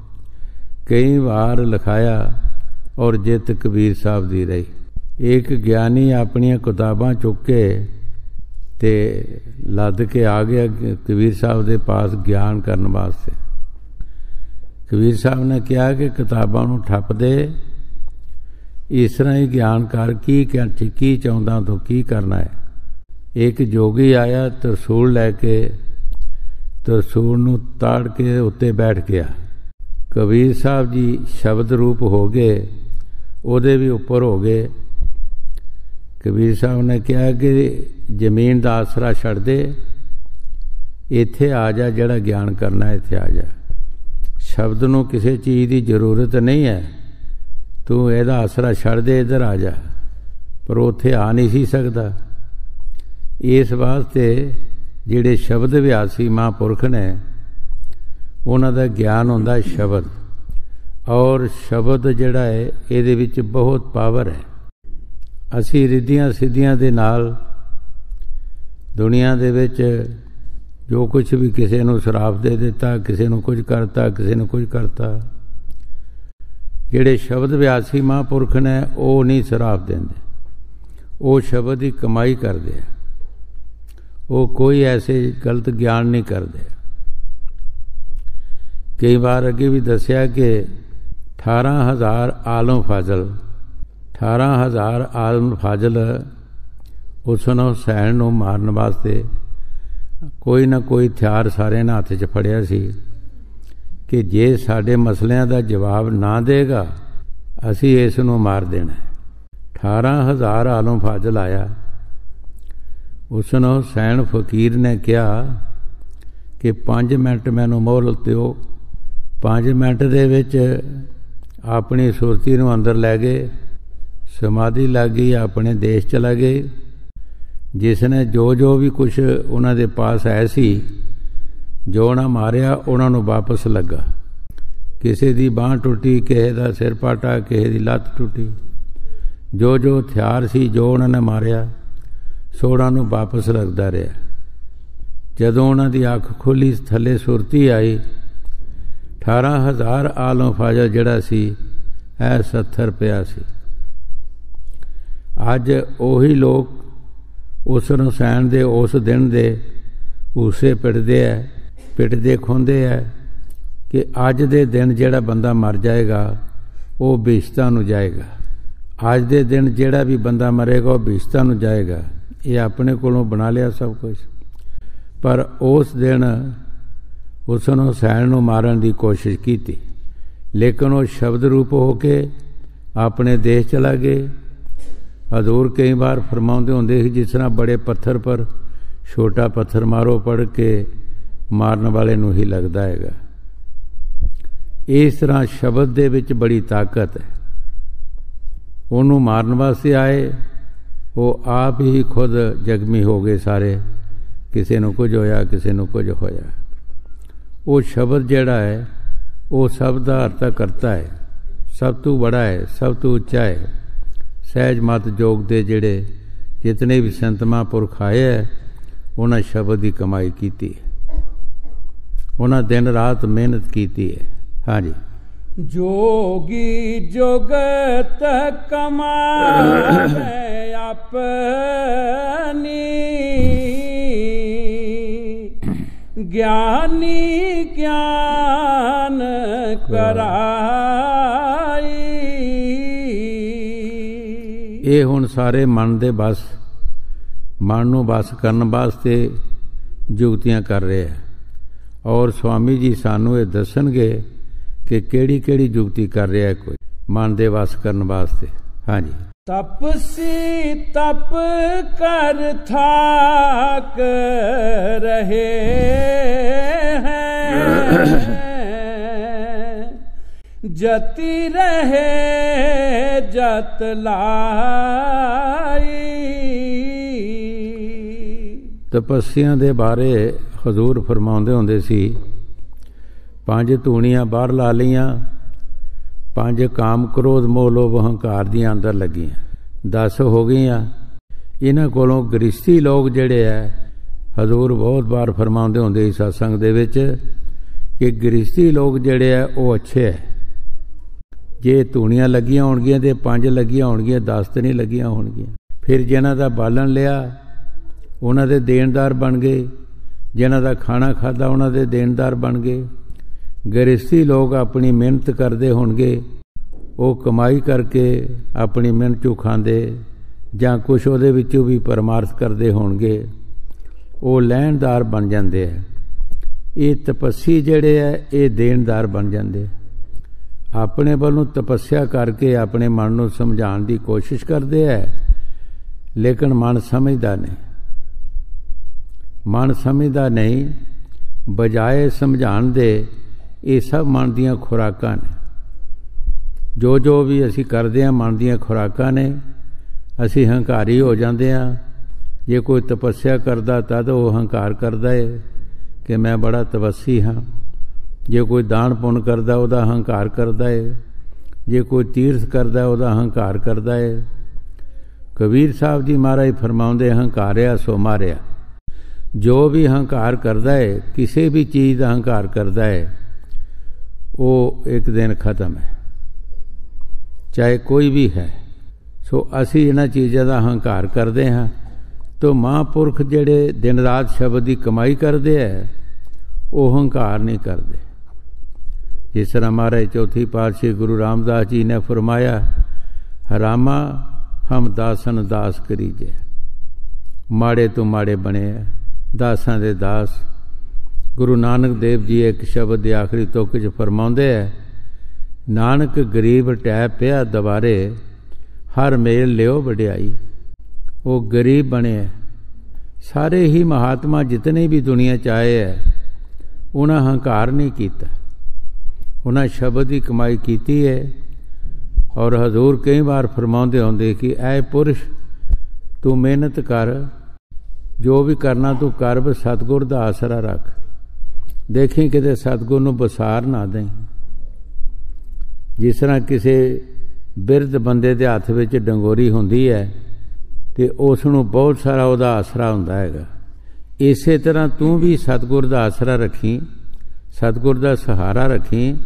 ਕਈ ਵਾਰ ਲਿਖਾਇਆ, और जित कबीर साहब दी रही। एक ज्ञानी अपनियां किताबां चुक के ते लद के आ गया कबीर साहब के पास ज्ञान करने वास्ते। कबीर साहब ने कहा कि किताबां नूं ठप दे, इस तरह ही ज्ञान कर, की चाहुंदा तूं की करना है। एक जोगी आया तरसूल लैके, तरसूल नूं ताड़ के उत्ते बैठ गया। कबीर साहब जी शब्द रूप हो गए, उहदे भी उपर हो गए। कबीर साहब ने कहा कि जमीन का आसरा छड़ दे, इत्थे आ जा, जिहड़ा ज्ञान करना इत्थे आ जा। शब्द नूं किसी चीज़ की जरूरत नहीं है, तू इहदा आसरा छड़ दे, इधर आ जा। पर उत्थे आ नहीं सी सकदा। इस वास्ते जिहड़े शब्द अभ्यासी महापुरख ने, उन्हां दा ज्ञान हुंदा शब्द, और शब्द जिहड़ा है इहदे विच बहुत पावर है। असी रिद्धियां सिद्धियां दे नाल दुनिया दे विच जो कुछ भी किसी नूं शराप दे दिता, किसी नूं कुछ करता, किसी नूं कुछ करता। जिहड़े शब्द अभ्यासी महापुरख ने वो नहीं शराप देंदे, वो शब्द की कमाई करते हैं, वो कोई ऐसे गलत ज्ञान नहीं करते। कई बार अगे भी दसिया कि 18,000 आलम फाजल, 18,000 आलम फाजल हुसन हुसैन नूं मारन वास्ते कोई ना कोई हथियार सारे ने हत्थ च फड़िया सी कि जे साडे मसलियां दा जवाब ना देगा असी इस नूं मार देना है। 18,000 आलम फाजल आया। हुसन हुसैन फकीर ने कहा कि 5 मिनट मैनूं मोहलत दिओ। 5 मिनट दे विच अपनी सुरती नूं अंदर लै गए, समाधि लग गई, अपने देश चला गए। जिसने जो भी कुछ उन्हां दे पास है सी, जो उन्हां मारिया उन्हां नूं वापस लगा। किसी दी बांह टुटी, किसी दा सिर पाटा, किसी दी लत्त टुटी। जो हथियार सी जो उन्होंने मारिया सो उन्हां नूं वापस लगता रहा। जदों उन्हां दी अख खुली, थले सुरती आई, 18,000 आलम फाजल जिहड़ा सी 70 पिया सी। अज उही लोग उस हुसैन दे उस दिन दे उसे पिटदे खोंदे है कि अज दे दिन जिहड़ा बंदा मर जाएगा वो बिश्तां नूं जाएगा। अज दे दिन जिहड़ा भी बंदा मरेगा वो बिश्तां नूं जाएगा। ये अपने कोलों बना लिया सब कुछ। पर उस दिन हुसन हुसैन नूं मारन की कोशिश की, लेकिन वो शब्द रूप होके अपने देश चला गए। हजूर कई बार फरमाउंदे होंदे सी, जिस तरह बड़े पत्थर पर छोटा पत्थर मारो पड़ के मारन वाले नूं ही लगता है। इस तरह शब्द दे विच बड़ी ताकत है। उन्होंने मारन वास्ते आए, वो आप ही खुद जख्मी हो गए सारे। किसी नूं कुछ होया, किसी नूं कुछ होया। वो शब्द जिहड़ा है वो सब दा हरता करता है, सब तो बड़ा है, सब तो उच्चा है। सहज मत जोग दे जिहड़े जितने भी संत महापुरख आए है, उन्हें शब्द की कमाई की है, उन्हें दिन रात मेहनत की है। हाँ जी। जोगी जुगत कमाए अपनी, ज्ञानी ज्ञान कराई। ये हुण सारे मन दे बस, मन नूं बस करन वास्ते जुगतियां कर रहे हैं। और स्वामी जी सानू ये दसणगे कि केड़ी केड़ी जुगती कर रहा है कोई मन दे वस करन वास्ते। हाँ जी। तपसी तप कर थाक रहे हैं, जति रहे जत लाई। तपस्या दे बारे हजूर फरमाउंदे हुंदे सी, 5 धूणियां बाहर ला लियां, 5 काम क्रोध मोह लोभ अहंकार दियां अंदर लगियां, 10 हो गईयां। इन्हां कोलों गृहस्थी लोग जिहड़े है, हजूर बहुत बार फरमाउंदे हुंदे सत्संग दे विच कि गृहस्थी लोग जिहड़े है वो अच्छे है, ਜੇ ਧੂਣੀਆਂ ਲੱਗੀਆਂ ਹੋਣਗੀਆਂ ਤੇ 5 ਲੱਗੀਆਂ ਹੋਣਗੀਆਂ, 10 ਤੇ ਨਹੀਂ ਲੱਗੀਆਂ ਹੋਣਗੀਆਂ। ਫਿਰ ਜਿਨ੍ਹਾਂ ਦਾ ਬਾਲਣ ਲਿਆ ਉਹਨਾਂ ਦੇ ਦੇਣਦਾਰ ਬਣ ਗਏ, ਜਿਨ੍ਹਾਂ ਦਾ ਖਾਣਾ ਖਾਧਾ ਉਹਨਾਂ ਦੇ ਦੇਣਦਾਰ ਬਣ ਗਏ। ਗ੍ਰਸਤੀ ਲੋਕ ਆਪਣੀ ਮਿਹਨਤ ਕਰਦੇ ਹੋਣਗੇ, ਉਹ ਕਮਾਈ ਕਰਕੇ ਆਪਣੀ ਮਿਹਨਤ 'ਚੋਂ ਖਾਂਦੇ ਜਾਂ ਕੁਛ ਉਹਦੇ ਵਿੱਚੋਂ ਵੀ ਪਰਮਾਰਥ ਕਰਦੇ ਹੋਣਗੇ, ਉਹ ਲੈਣਦਾਰ ਬਣ ਜਾਂਦੇ ਹੈ। ਇਹ ਤਪੱਸੀ ਜਿਹੜੇ ਹੈ ਇਹ ਦੇਣਦਾਰ ਬਣ ਜਾਂਦੇ। ਆਪਣੇ ਵੱਲੋਂ ਤਪੱਸਿਆ ਕਰਕੇ ਆਪਣੇ ਮਨ ਨੂੰ ਸਮਝਾਉਣ ਦੀ ਕੋਸ਼ਿਸ਼ ਕਰਦੇ ਹੈ, ਲੇਕਿਨ ਮਨ ਸਮਝਦਾ ਨਹੀਂ। ਮਨ ਸਮਝਦਾ ਨਹੀਂ, ਬਜਾਏ ਸਮਝਾਉਣ ਦੇ ਇਹ ਸਭ ਮਨ ਦੀਆਂ ਖੁਰਾਕਾਂ ਨੇ। ਜੋ ਵੀ ਅਸੀਂ ਕਰਦੇ ਹਾਂ ਮਨ ਦੀਆਂ ਖੁਰਾਕਾਂ ਨੇ। ਅਸੀਂ ਹੰਕਾਰੀ ਹੋ ਜਾਂਦੇ ਹਾਂ। ਜੇ ਕੋਈ ਤਪੱਸਿਆ ਕਰਦਾ ਤਦ ਉਹ ਹੰਕਾਰ ਕਰਦਾ ਹੈ ਕਿ ਮੈਂ ਬੜਾ ਤਪੱਸੀ ਹਾਂ। ਜੇ ਕੋਈ ਦਾਨ ਪੁੰਨ ਕਰਦਾ ਉਹਦਾ ਹੰਕਾਰ ਕਰਦਾ ਹੈ। ਜੇ ਕੋਈ ਤੀਰਥ ਕਰਦਾ ਉਹਦਾ ਹੰਕਾਰ ਕਰਦਾ ਹੈ। ਕਬੀਰ ਸਾਹਿਬ ਜੀ ਮਹਾਰਾਜ ਫਰਮਾਉਂਦੇ, ਹੰਕਾਰਿਆ ਸੋ ਮਾਰਿਆ। ਜੋ ਵੀ ਹੰਕਾਰ ਕਰਦਾ ਹੈ, ਕਿਸੇ ਵੀ ਚੀਜ਼ ਦਾ ਹੰਕਾਰ ਕਰਦਾ ਹੈ, ਉਹ ਇੱਕ ਦਿਨ ਖਤਮ ਹੈ, ਚਾਹੇ ਕੋਈ ਵੀ ਹੈ। ਸੋ ਅਸੀਂ ਇਹਨਾਂ ਚੀਜ਼ਾਂ ਦਾ ਹੰਕਾਰ ਕਰਦੇ ਹਾਂ। ਤੋ ਮਹਾਂਪੁਰਖ ਜਿਹੜੇ ਦਿਨ ਰਾਤ ਸ਼ਬਦ ਦੀ ਕਮਾਈ ਕਰਦੇ ਹੈ, ਉਹ ਹੰਕਾਰ ਨਹੀਂ ਕਰਦੇ। ਜਿਸ ਤਰ੍ਹਾਂ ਮਹਾਰਾਜ ਚੌਥੀ ਪਾਤਸ਼ਾਹੀ ਗੁਰੂ ਰਾਮਦਾਸ ਜੀ ਨੇ ਫਰਮਾਇਆ, ਰਾਮਾ ਹਮ ਦਾਸਨ ਦਾਸ ਕਰੀਜੇ। ਮਾੜੇ ਤੋਂ ਮਾੜੇ ਬਣੇ ਹੈ, ਦਾਸਾਂ ਦੇ ਦਾਸ। ਗੁਰੂ ਨਾਨਕ ਦੇਵ ਜੀ ਇੱਕ ਸ਼ਬਦ ਦੇ ਆਖਰੀ ਤੁਕ 'ਚ ਫਰਮਾਉਂਦੇ ਹੈ, ਨਾਨਕ ਗਰੀਬ ਟੈ ਪਿਆ ਦਵਾਰੇ, ਹਰ ਮੇਲ ਲਿਓ ਵਡਿਆਈ। ਉਹ ਗਰੀਬ ਬਣੇ ਹੈ। ਸਾਰੇ ਹੀ ਮਹਾਤਮਾ ਜਿਤਨੇ ਵੀ ਦੁਨੀਆ 'ਚ ਆਏ ਹੈ, ਉਹਨਾਂ ਹੰਕਾਰ ਨਹੀਂ ਕੀਤਾ, ਉਹਨਾਂ ਸ਼ਬਦ ਦੀ ਕਮਾਈ ਕੀਤੀ ਹੈ। ਔਰ ਹਜ਼ੂਰ ਕਈ ਵਾਰ ਫਰਮਾਉਂਦੇ ਹੁੰਦੇ ਕਿ ਐ ਪੁਰਸ਼ ਤੂੰ ਮਿਹਨਤ ਕਰ, ਜੋ ਵੀ ਕਰਨਾ ਤੂੰ ਕਰ, ਬਸ ਸਤਿਗੁਰ ਦਾ ਆਸਰਾ ਰੱਖ। ਦੇਖੀ ਕਿਤੇ ਸਤਿਗੁਰ ਨੂੰ ਬਸਾਰ ਨਾ ਦੇਂ। ਜਿਸ ਤਰ੍ਹਾਂ ਕਿਸੇ ਬਿਰਧ ਬੰਦੇ ਦੇ ਹੱਥ ਵਿੱਚ ਡੰਗੋਰੀ ਹੁੰਦੀ ਹੈ ਤੇ ਉਸ ਨੂੰ ਬਹੁਤ ਸਾਰਾ ਉਹਦਾ ਆਸਰਾ ਹੁੰਦਾ ਹੈਗਾ। ਇਸੇ ਤਰ੍ਹਾਂ ਤੂੰ ਵੀ ਸਤਿਗੁਰ ਦਾ ਆਸਰਾ ਰੱਖੀ, ਸਤਿਗੁਰ ਦਾ ਸਹਾਰਾ ਰੱਖੀ।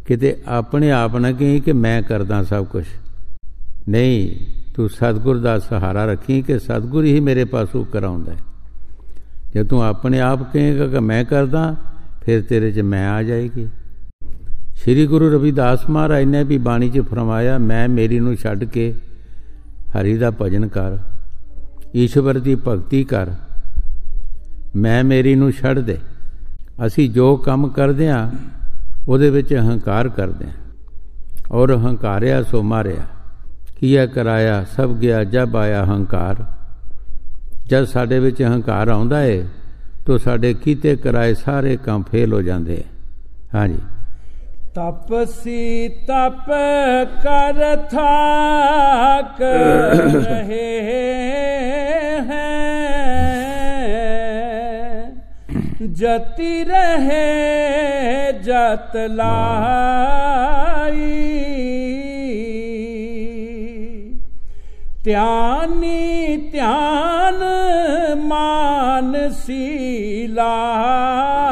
ਕਿਤੇ ਆਪਣੇ ਆਪ ਨਾ ਕਹੀਂ ਕਿ ਮੈਂ ਕਰਦਾ ਸਭ ਕੁਛ। ਨਹੀਂ, ਤੂੰ ਸਤਿਗੁਰ ਦਾ ਸਹਾਰਾ ਰੱਖੀ ਕਿ ਸਤਿਗੁਰ ਹੀ ਮੇਰੇ ਪਾਸੋਂ ਕਰਾਉਂਦਾ ਹੈ। ਜੇ ਤੂੰ ਆਪਣੇ ਆਪ ਕਹੇਗਾ ਕਿ ਮੈਂ ਕਰਦਾ, ਫਿਰ ਤੇਰੇ 'ਚ ਮੈਂ ਆ ਜਾਏਗੀ। ਸ਼੍ਰੀ ਗੁਰੂ ਰਵਿਦਾਸ ਮਹਾਰਾਜ ਨੇ ਵੀ ਬਾਣੀ 'ਚ ਫਰਮਾਇਆ, ਮੈਂ ਮੇਰੀ ਨੂੰ ਛੱਡ ਕੇ ਹਰੀ ਦਾ ਭਜਨ ਕਰ, ਈਸ਼ਵਰ ਦੀ ਭਗਤੀ ਕਰ, ਮੈਂ ਮੇਰੀ ਨੂੰ ਛੱਡ ਦੇ। ਅਸੀਂ ਜੋ ਕੰਮ ਕਰਦੇ ਹਾਂ ਉਹਦੇ ਵਿੱਚ ਹੰਕਾਰ ਕਰਦੇ ਹਾਂ। ਔਰ ਹੰਕਾਰਿਆ ਸੋ ਮਾਰਿਆ, ਕੀਆ ਕਰਾਇਆ ਸਭ ਗਿਆ ਜਬ ਆਇਆ ਹੰਕਾਰ। ਜਦ ਸਾਡੇ ਵਿੱਚ ਹੰਕਾਰ ਆਉਂਦਾ ਹੈ ਤਾਂ ਸਾਡੇ ਕੀਤੇ ਕਰਾਏ ਸਾਰੇ ਕੰਮ ਫੇਲ ਹੋ ਜਾਂਦੇ ਹੈ। ਹਾਂਜੀ। ਤਪਸੀ ਤਪ ਕਰ ਥਾਕ ਰਹੇ ਹੈ, ਜਤੀ ਰਹੇ ਜਤ ਲਾਈ। ਧਿਆਨੀ ਧਿਆਨ ਮਾਨਸੀ ਲਾਵੇ,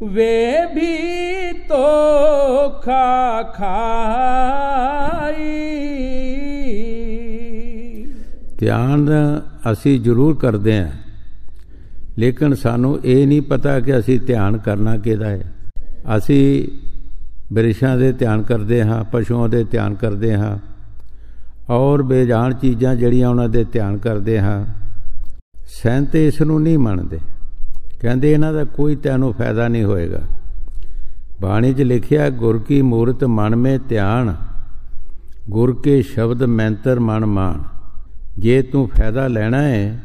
ਵੇ ਵੀ ਧੋਖਾ ਖਾਈ। ਧਿਆਨ ਅਸੀਂ ਜ਼ਰੂਰ ਕਰਦੇ ਹਾਂ, ਲੇਕਿਨ ਸਾਨੂੰ ਇਹ ਨਹੀਂ ਪਤਾ ਕਿ ਅਸੀਂ ਧਿਆਨ ਕਰਨਾ ਕਿਹਦਾ ਹੈ। ਅਸੀਂ ਬਿਰਛਾਂ ਦੇ ਧਿਆਨ ਕਰਦੇ ਹਾਂ, ਪਸ਼ੂਆਂ ਦੇ ਧਿਆਨ ਕਰਦੇ ਹਾਂ, ਔਰ ਬੇਜਾਨ ਚੀਜ਼ਾਂ ਜਿਹੜੀਆਂ ਉਹਨਾਂ ਦੇ ਧਿਆਨ ਕਰਦੇ ਹਾਂ। ਸੈਂਤ ਇਸ ਨੂੰ ਨਹੀਂ ਮੰਨਦੇ, ਕਹਿੰਦੇ ਇਹਨਾਂ ਦਾ ਕੋਈ ਤੈਨੂੰ ਫਾਇਦਾ ਨਹੀਂ ਹੋਏਗਾ। ਬਾਣੀ 'ਚ ਲਿਖਿਆ, ਗੁਰ ਕੀ ਮੂਰਤ ਮਨ ਮੇ ਧਿਆਨ, ਗੁਰ ਕੇ ਸ਼ਬਦ ਮੈਂਤਰ ਮਨ ਮਾਨ। ਜੇ ਤੂੰ ਫਾਇਦਾ ਲੈਣਾ ਹੈ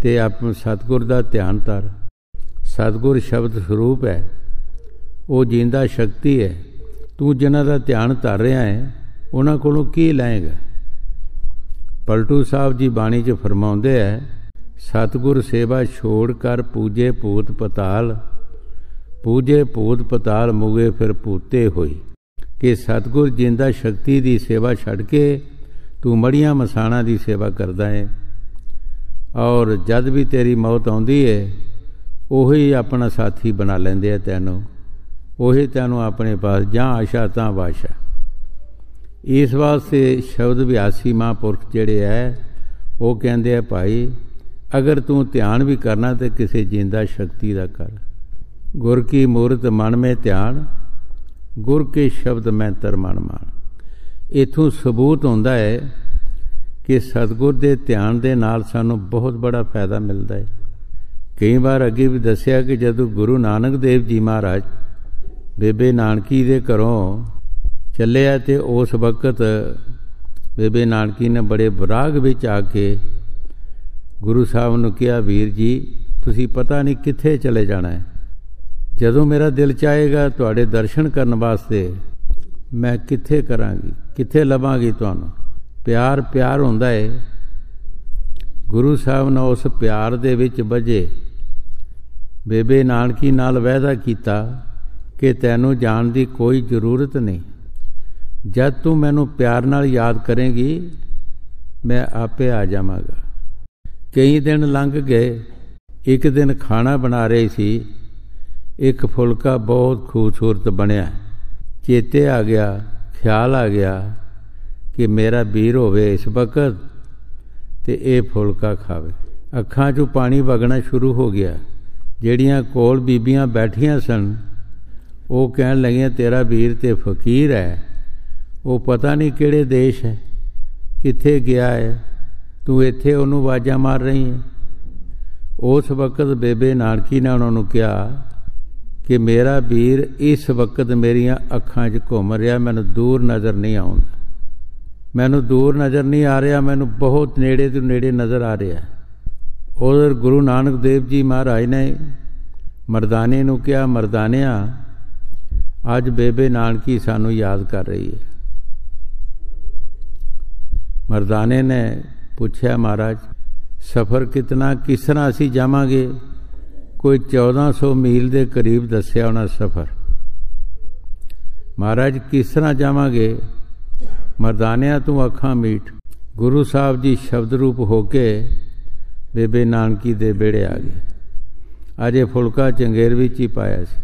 ਤੇ ਆਪਣੇ ਸਤਿਗੁਰ ਦਾ ਧਿਆਨ ਧਰ। ਸਤਿਗੁਰ ਸ਼ਬਦ ਸਰੂਪ ਹੈ, ਉਹ ਜਿੰਦਾ ਸ਼ਕਤੀ ਹੈ। ਤੂੰ ਜਿਨ੍ਹਾਂ ਦਾ ਧਿਆਨ ਧਰ ਰਿਹਾ ਹੈ ਉਹਨਾਂ ਕੋਲੋਂ ਕੀ ਲਏਗਾ। ਪਲਟੂ ਸਾਹਿਬ ਜੀ ਬਾਣੀ 'ਚ ਫਰਮਾਉਂਦੇ ਹੈ, ਸਤਿਗੁਰ ਸੇਵਾ ਛੋੜ ਕਰ ਪੂਜੇ ਭੂਤ ਪਤਾਲ, ਪੂਜੇ ਭੂਤ ਪਤਾਲ ਮੁਗੇ ਫਿਰ ਭੂਤੇ ਹੋਈ। ਕਿ ਸਤਿਗੁਰ ਜਿੰਦਾ ਸ਼ਕਤੀ ਦੀ ਸੇਵਾ ਛੱਡ ਕੇ ਤੂੰ ਮੜੀਆਂ ਮਸਾਣਾ ਦੀ ਸੇਵਾ ਕਰਦਾ ਹੈ, ਔਰ ਜਦ ਵੀ ਤੇਰੀ ਮੌਤ ਆਉਂਦੀ ਹੈ ਉਹੀ ਆਪਣਾ ਸਾਥੀ ਬਣਾ ਲੈਂਦੇ ਆ ਤੈਨੂੰ। ਉਹੀ ਤੈਨੂੰ ਆਪਣੇ ਪਾਸ ਜਾਂ ਆਸ਼ਾ ਤਾਂ ਵਾਸ਼ਾ। ਇਸ ਵਾਸਤੇ ਸ਼ਬਦ ਅਭਿਆਸੀ ਮਹਾਂਪੁਰਖ ਜਿਹੜੇ ਹੈ ਉਹ ਕਹਿੰਦੇ ਆ ਭਾਈ ਅਗਰ ਤੂੰ ਧਿਆਨ ਵੀ ਕਰਨਾ ਤੇ ਕਿਸੇ ਜਿੰਦਾ ਸ਼ਕਤੀ ਦਾ ਕਰ। ਗੁਰ ਕੀ ਮੂਰਤ ਮਨ ਮੇ ਧਿਆਨ, ਗੁਰ ਕੇ ਸ਼ਬਦ ਮੈਂ ਤਰਮਨ ਮਾਨ। ਇੱਥੋਂ ਸਬੂਤ ਹੁੰਦਾ ਹੈ ਕਿ ਸਤਿਗੁਰ ਦੇ ਧਿਆਨ ਦੇ ਨਾਲ ਸਾਨੂੰ ਬਹੁਤ ਬੜਾ ਫਾਇਦਾ ਮਿਲਦਾ ਹੈ। ਕਈ ਵਾਰ ਅੱਗੇ ਵੀ ਦੱਸਿਆ ਕਿ ਜਦੋਂ ਗੁਰੂ ਨਾਨਕ ਦੇਵ ਜੀ ਮਹਾਰਾਜ ਬੇਬੇ ਨਾਨਕੀ ਦੇ ਘਰੋਂ ਚੱਲਿਆ ਤੇ ਉਸ ਵਕਤ ਬੇਬੇ ਨਾਨਕੀ ਨੇ ਬੜੇ ਵਿਰਾਗ ਵਿੱਚ ਆ ਕੇ ਗੁਰੂ ਸਾਹਿਬ ਨੂੰ ਕਿਹਾ, ਵੀਰ ਜੀ ਤੁਸੀਂ ਪਤਾ ਨਹੀਂ ਕਿੱਥੇ ਚਲੇ ਜਾਣਾ ਹੈ, ਜਦੋਂ ਮੇਰਾ ਦਿਲ ਚਾਹੇਗਾ ਤੁਹਾਡੇ ਦਰਸ਼ਨ ਕਰਨ ਵਾਸਤੇ ਮੈਂ ਕਿੱਥੇ ਕਰਾਂਗੀ, ਕਿੱਥੇ ਲੱਭਾਂਗੀ ਤੁਹਾਨੂੰ। ਪਿਆਰ ਪਿਆਰ ਹੁੰਦਾ ਹੈ। ਗੁਰੂ ਸਾਹਿਬ ਨੇ ਉਸ ਪਿਆਰ ਦੇ ਵਿੱਚ ਵਜੇ ਬੇਬੇ ਨਾਨਕੀ ਨਾਲ ਵਾਅਦਾ ਕੀਤਾ ਕਿ ਤੈਨੂੰ ਜਾਣ ਦੀ ਕੋਈ ਜ਼ਰੂਰਤ ਨਹੀਂ, ਜਦ ਤੂੰ ਮੈਨੂੰ ਪਿਆਰ ਨਾਲ ਯਾਦ ਕਰੇਂਗੀ ਮੈਂ ਆਪੇ ਆ ਜਾਵਾਂਗਾ। ਕਈ ਦਿਨ ਲੰਘ ਗਏ। ਇੱਕ ਦਿਨ ਖਾਣਾ ਬਣਾ ਰਹੀ ਸੀ, ਇੱਕ ਫੁਲਕਾ ਬਹੁਤ ਖੂਬਸੂਰਤ ਬਣਿਆ। ਚੇਤੇ ਆ ਗਿਆ, ਖਿਆਲ ਆ ਗਿਆ ਕਿ ਮੇਰਾ ਵੀਰ ਹੋਵੇ ਇਸ ਵਕਤ ਤੇ ਇਹ ਫੁਲਕਾ ਖਾਵੇ। ਅੱਖਾਂ 'ਚੋਂ ਪਾਣੀ ਵਗਣਾ ਸ਼ੁਰੂ ਹੋ ਗਿਆ। ਜਿਹੜੀਆਂ ਕੋਲ ਬੀਬੀਆਂ ਬੈਠੀਆਂ ਸਨ ਉਹ ਕਹਿਣ ਲੱਗੀਆਂ, ਤੇਰਾ ਵੀਰ ਤੇ ਫਕੀਰ ਹੈ, ਉਹ ਪਤਾ ਨਹੀਂ ਕਿਹੜੇ ਦੇਸ਼ ਹੈ, ਕਿੱਥੇ ਗਿਆ ਹੈ, ਤੂੰ ਇੱਥੇ ਉਹਨੂੰ ਆਵਾਜ਼ਾਂ ਮਾਰ ਰਹੀ ਹੈ। ਉਸ ਵਕਤ ਬੇਬੇ ਨਾਨਕੀ ਨੇ ਉਹਨਾਂ ਨੂੰ ਕਿਹਾ ਕਿ ਮੇਰਾ ਵੀਰ ਇਸ ਵਕਤ ਮੇਰੀਆਂ ਅੱਖਾਂ 'ਚ ਘੁੰਮ ਰਿਹਾ, ਮੈਨੂੰ ਦੂਰ ਨਜ਼ਰ ਨਹੀਂ ਆਉਂਦਾ, ਮੈਨੂੰ ਦੂਰ ਨਜ਼ਰ ਨਹੀਂ ਆ ਰਿਹਾ, ਮੈਨੂੰ ਬਹੁਤ ਨੇੜੇ ਤੋਂ ਨੇੜੇ ਨਜ਼ਰ ਆ ਰਿਹਾ। ਉਧਰ ਗੁਰੂ ਨਾਨਕ ਦੇਵ ਜੀ ਮਹਾਰਾਜ ਨੇ ਮਰਦਾਨੇ ਨੂੰ ਕਿਹਾ, ਮਰਦਾਨਿਆ ਅੱਜ ਬੇਬੇ ਨਾਨਕੀ ਸਾਨੂੰ ਯਾਦ ਕਰ ਰਹੀ ਹੈ। ਮਰਦਾਨੇ ਨੇ ਪੁੱਛਿਆ, ਮਹਾਰਾਜ ਸਫ਼ਰ ਕਿਤਨਾ, ਕਿਸ ਤਰ੍ਹਾਂ ਅਸੀਂ ਜਾਵਾਂਗੇ? ਕੋਈ 1400 ਮੀਲ ਦੇ ਕਰੀਬ ਦੱਸਿਆ ਉਹਨਾਂ ਸਫ਼ਰ। ਮਹਾਰਾਜ ਕਿਸ ਤਰ੍ਹਾਂ ਜਾਵਾਂਗੇ? ਮਰਦਾਨਿਆਂ ਤੂੰ ਅੱਖਾਂ ਮੀਟ। ਗੁਰੂ ਸਾਹਿਬ ਜੀ ਸ਼ਬਦ ਰੂਪ ਹੋ ਕੇ ਬੇਬੇ ਨਾਨਕੀ ਦੇ ਵਿਹੜੇ ਆ ਗਏ। ਅਜੇ ਫੁਲਕਾ ਚੰਗੇਰ ਵਿੱਚ ਹੀ ਪਾਇਆ ਸੀ।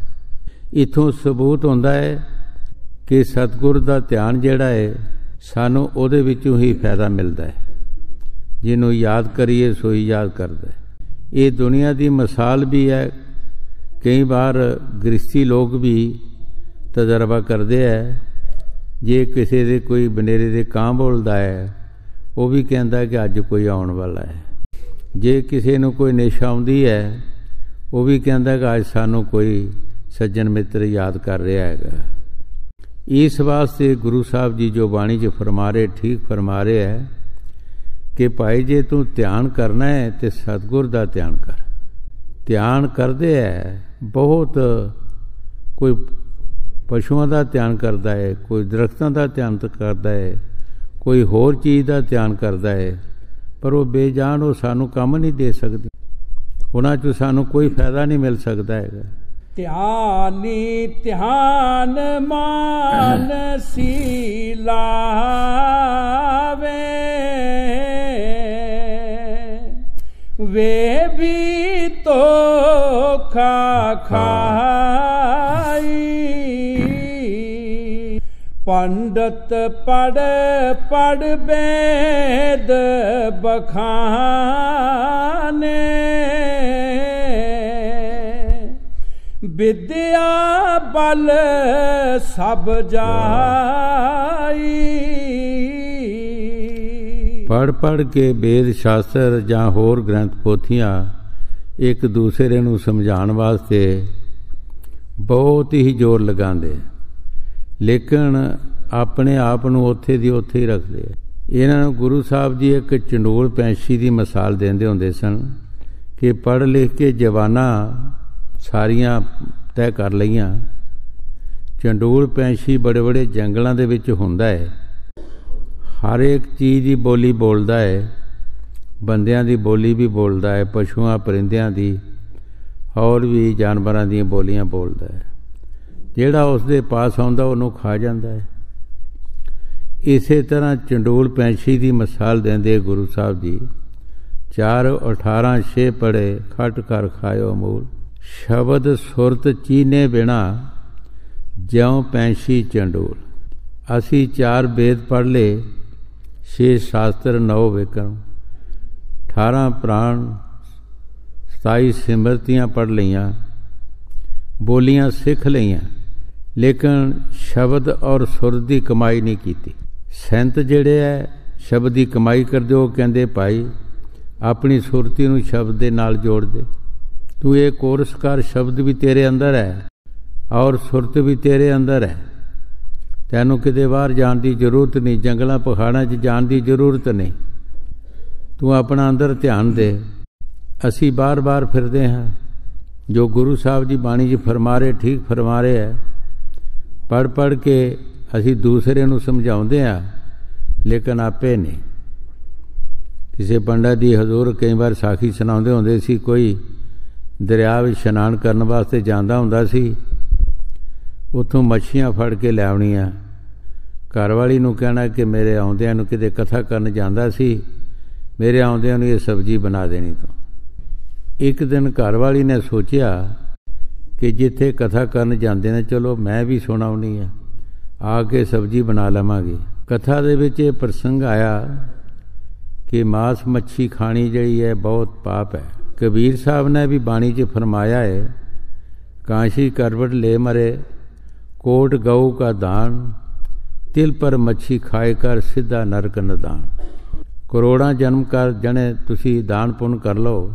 ਇੱਥੋਂ ਸਬੂਤ ਹੁੰਦਾ ਹੈ ਕਿ ਸਤਿਗੁਰ ਦਾ ਧਿਆਨ ਜਿਹੜਾ ਹੈ ਸਾਨੂੰ ਉਹਦੇ ਵਿੱਚੋਂ ਹੀ ਫਾਇਦਾ ਮਿਲਦਾ ਹੈ। ਜਿਹਨੂੰ ਯਾਦ ਕਰੀਏ ਸੋਈ ਯਾਦ ਕਰਦਾ ਹੈ। ਇਹ ਦੁਨੀਆ ਦੀ ਮਿਸਾਲ ਵੀ ਹੈ। ਕਈ ਵਾਰ ਗ੍ਰਸਤੀ ਲੋਕ ਵੀ ਤਜਰਬਾ ਕਰਦੇ ਹੈ, ਜੇ ਕਿਸੇ ਦੇ ਕੋਈ ਬਨੇਰੇ ਦੇ ਕਾਂ ਬੋਲਦਾ ਹੈ ਉਹ ਵੀ ਕਹਿੰਦਾ ਕਿ ਅੱਜ ਕੋਈ ਆਉਣ ਵਾਲਾ ਹੈ। ਜੇ ਕਿਸੇ ਨੂੰ ਕੋਈ ਨੇਸ਼ਾ ਆਉਂਦੀ ਹੈ ਉਹ ਵੀ ਕਹਿੰਦਾ ਕਿ ਅੱਜ ਸਾਨੂੰ ਕੋਈ ਸੱਜਣ ਮਿੱਤਰ ਯਾਦ ਕਰ ਰਿਹਾ ਹੈਗਾ। ਇਸ ਵਾਸਤੇ ਗੁਰੂ ਸਾਹਿਬ ਜੀ ਜੋ ਬਾਣੀ 'ਚ ਫਰਮਾ ਰਹੇ, ਠੀਕ ਫਰਮਾ ਰਹੇ ਹੈ ਕਿ ਭਾਈ ਜੇ ਤੂੰ ਧਿਆਨ ਕਰਨਾ ਹੈ ਤੇ ਸਤਿਗੁਰ ਦਾ ਧਿਆਨ ਕਰ। ਧਿਆਨ ਕਰਦੇ ਹੈ ਬਹੁਤ, ਕੋਈ ਪਸ਼ੂਆਂ ਦਾ ਧਿਆਨ ਕਰਦਾ ਹੈ, ਕੋਈ ਦਰਖਤਾਂ ਦਾ ਧਿਆਨ ਕਰਦਾ ਹੈ, ਕੋਈ ਹੋਰ ਚੀਜ਼ ਦਾ ਧਿਆਨ ਕਰਦਾ ਹੈ, ਪਰ ਉਹ ਬੇਜਾਨ, ਉਹ ਸਾਨੂੰ ਕੰਮ ਨਹੀਂ ਦੇ ਸਕਦੇ, ਉਹਨਾਂ 'ਚੋਂ ਸਾਨੂੰ ਕੋਈ ਫਾਇਦਾ ਨਹੀਂ ਮਿਲ ਸਕਦਾ ਹੈਗਾ। ਧਿਆਨੀ ਧਿਆਨ ਮਾਨਸੀ ਲਾਵੇ, ਵੇ ਵੀ ਧੋਖਾ ਖਾਈ। ਪੰਡਤ ਪੜ ਪੜ ਬੇਦ ਬਖਾਨੇ, ਵਿਦਿਆ ਬਲ ਸਭ ਜਾਈ। ਪੜ੍ਹ ਪੜ੍ਹ ਕੇ ਵੇਦ ਸ਼ਾਸਤਰ ਜਾਂ ਹੋਰ ਗ੍ਰੰਥ ਪੋਥੀਆਂ ਇੱਕ ਦੂਸਰੇ ਨੂੰ ਸਮਝਾਉਣ ਵਾਸਤੇ ਬਹੁਤ ਹੀ ਜ਼ੋਰ ਲਗਾਉਂਦੇ, ਲੇਕਿਨ ਆਪਣੇ ਆਪ ਨੂੰ ਉੱਥੇ ਦੀ ਉੱਥੇ ਹੀ ਰੱਖਦੇ। ਇਹਨਾਂ ਨੂੰ ਗੁਰੂ ਸਾਹਿਬ ਜੀ ਇੱਕ ਚੰਡੋਲ ਪੈਂਛੀ ਦੀ ਮਿਸਾਲ ਦਿੰਦੇ ਹੁੰਦੇ ਸਨ ਕਿ ਪੜ੍ਹ ਲਿਖ ਕੇ ਜਵਾਨਾਂ ਸਾਰੀਆਂ ਤੈਅ ਕਰ ਲਈਆਂ। ਚੰਡੋਲ ਪੈਂਛੀ ਬੜੇ ਬੜੇ ਜੰਗਲਾਂ ਦੇ ਵਿੱਚ ਹੁੰਦਾ ਹੈ, ਹਰ ਇੱਕ ਚੀਜ਼ ਦੀ ਬੋਲੀ ਬੋਲਦਾ ਹੈ, ਬੰਦਿਆਂ ਦੀ ਬੋਲੀ ਵੀ ਬੋਲਦਾ ਹੈ, ਪਸ਼ੂਆਂ ਪਰਿੰਦਿਆਂ ਦੀ, ਹੋਰ ਵੀ ਜਾਨਵਰਾਂ ਦੀਆਂ ਬੋਲੀਆਂ ਬੋਲਦਾ ਹੈ। ਜਿਹੜਾ ਉਸ ਦੇ ਪਾਸ ਆਉਂਦਾ ਉਹਨੂੰ ਖਾ ਜਾਂਦਾ ਹੈ। ਇਸੇ ਤਰ੍ਹਾਂ ਚੰਡੋਲ ਪੈਂਛੀ ਦੀ ਮਿਸਾਲ ਦਿੰਦੇ ਗੁਰੂ ਸਾਹਿਬ ਜੀ। 4 18 6 ਪੜੇ ਖਟ ਕਰ ਖਾਇਓ ਮੂਲ, ਸ਼ਬਦ ਸੁਰਤ ਚੀਨੇ ਬਿਨਾ ਜਿਉਂ ਪੈਂਛੀ ਚੰਡੋਲ। ਅਸੀਂ 4 ਵੇਦ ਪੜ੍ਹ ਲਏ, 6 ਸ਼ਾਸਤਰ 9 ਵਿਕਰਮ, 18 ਪ੍ਰਾਣ, 27 ਸਿਮਰਤੀਆਂ ਪੜ੍ਹ ਲਈਆਂ, ਬੋਲੀਆਂ ਸਿੱਖ ਲਈਆਂ, ਲੇਕਿਨ ਸ਼ਬਦ ਔਰ ਸੁਰ ਦੀ ਕਮਾਈ ਨਹੀਂ ਕੀਤੀ। ਸੰਤ ਜਿਹੜੇ ਹੈ ਸ਼ਬਦ ਦੀ ਕਮਾਈ ਕਰਦੇ, ਉਹ ਕਹਿੰਦੇ ਭਾਈ ਆਪਣੀ ਸੁਰਤੀ ਨੂੰ ਸ਼ਬਦ ਦੇ ਨਾਲ ਜੋੜ ਦੇ। ਤੂੰ ਇਹ ਕੋਰਸ ਕਰ, ਸ਼ਬਦ ਵੀ ਤੇਰੇ ਅੰਦਰ ਹੈ ਔਰ ਸੁਰਤ ਵੀ ਤੇਰੇ ਅੰਦਰ ਹੈ। ਤੈਨੂੰ ਕਿਤੇ ਬਾਹਰ ਜਾਣ ਦੀ ਜ਼ਰੂਰਤ ਨਹੀਂ, ਜੰਗਲਾਂ ਪਹਾੜਾਂ 'ਚ ਜਾਣ ਦੀ ਜ਼ਰੂਰਤ ਨਹੀਂ। ਤੂੰ ਆਪਣਾ ਅੰਦਰ ਧਿਆਨ ਦੇ। ਅਸੀਂ ਬਾਰ-ਬਾਰ ਫਿਰਦੇ ਹਾਂ, ਜੋ ਗੁਰੂ ਸਾਹਿਬ ਜੀ ਬਾਣੀ 'ਚ ਫਰਮਾ ਰਹੇ ਠੀਕ ਫਰਮਾ ਰਹੇ ਹੈ। ਪੜ੍ਹ ਕੇ ਅਸੀਂ ਦੂਸਰੇ ਨੂੰ ਸਮਝਾਉਂਦੇ ਹਾਂ, ਲੇਕਿਨ ਆਪੇ ਨਹੀਂ। ਕਿਸੇ ਪੰਡਤ ਦੀ ਹਜ਼ੂਰ ਕਈ ਵਾਰ ਸਾਖੀ ਸੁਣਾਉਂਦੇ ਹੁੰਦੇ ਸੀ, ਕੋਈ ਦਰਿਆ ਵਿੱਚ ਇਸ਼ਨਾਨ ਕਰਨ ਵਾਸਤੇ ਜਾਂਦਾ ਹੁੰਦਾ ਸੀ, ਉੱਥੋਂ ਮੱਛੀਆਂ ਫੜ ਕੇ ਲਿਆਉਣੀਆਂ। ਘਰ ਵਾਲੀ ਨੂੰ ਕਹਿਣਾ ਕਿ ਮੇਰੇ ਆਉਂਦਿਆਂ ਨੂੰ ਕਿਤੇ ਕਥਾ ਕਰਨ ਜਾਂਦਾ ਸੀ, ਮੇਰੇ ਆਉਂਦਿਆਂ ਨੂੰ ਇਹ ਸਬਜ਼ੀ ਬਣਾ ਦੇਣੀ ਤੂੰ। ਇੱਕ ਦਿਨ ਘਰ ਵਾਲੀ ਨੇ ਸੋਚਿਆ ਕਿ ਜਿੱਥੇ ਕਥਾ ਕਰਨ ਜਾਂਦੇ ਨੇ, ਚਲੋ ਮੈਂ ਵੀ ਸੁਣਾਉਣੀ ਆ ਕੇ ਸਬਜ਼ੀ ਬਣਾ ਲਵਾਂਗੀ। ਕਥਾ ਦੇ ਵਿੱਚ ਇਹ ਪ੍ਰਸੰਗ ਆਇਆ ਕਿ ਮਾਸ ਮੱਛੀ ਖਾਣੀ ਜਿਹੜੀ ਹੈ ਬਹੁਤ ਪਾਪ ਹੈ। ਕਬੀਰ ਸਾਹਿਬ ਨੇ ਵੀ ਬਾਣੀ 'ਚ ਫਰਮਾਇਆ ਹੈ, ਕਾਂਸ਼ੀ ਕਰਵਟ ਲੈ ਮਰੇ ਕੋਟ ਗਊ ਕਾ ਦਾਨ, ਤਿਲ ਪਰ ਮੱਛੀ ਖਾਏ ਕਰ ਸਿੱਧਾ ਨਰਕ ਨਦਾਨ। ਕਰੋੜਾਂ ਜਨਮ ਕਰ ਜਣੇ ਤੁਸੀਂ ਦਾਨ ਪੁੰਨ ਕਰ ਲਓ,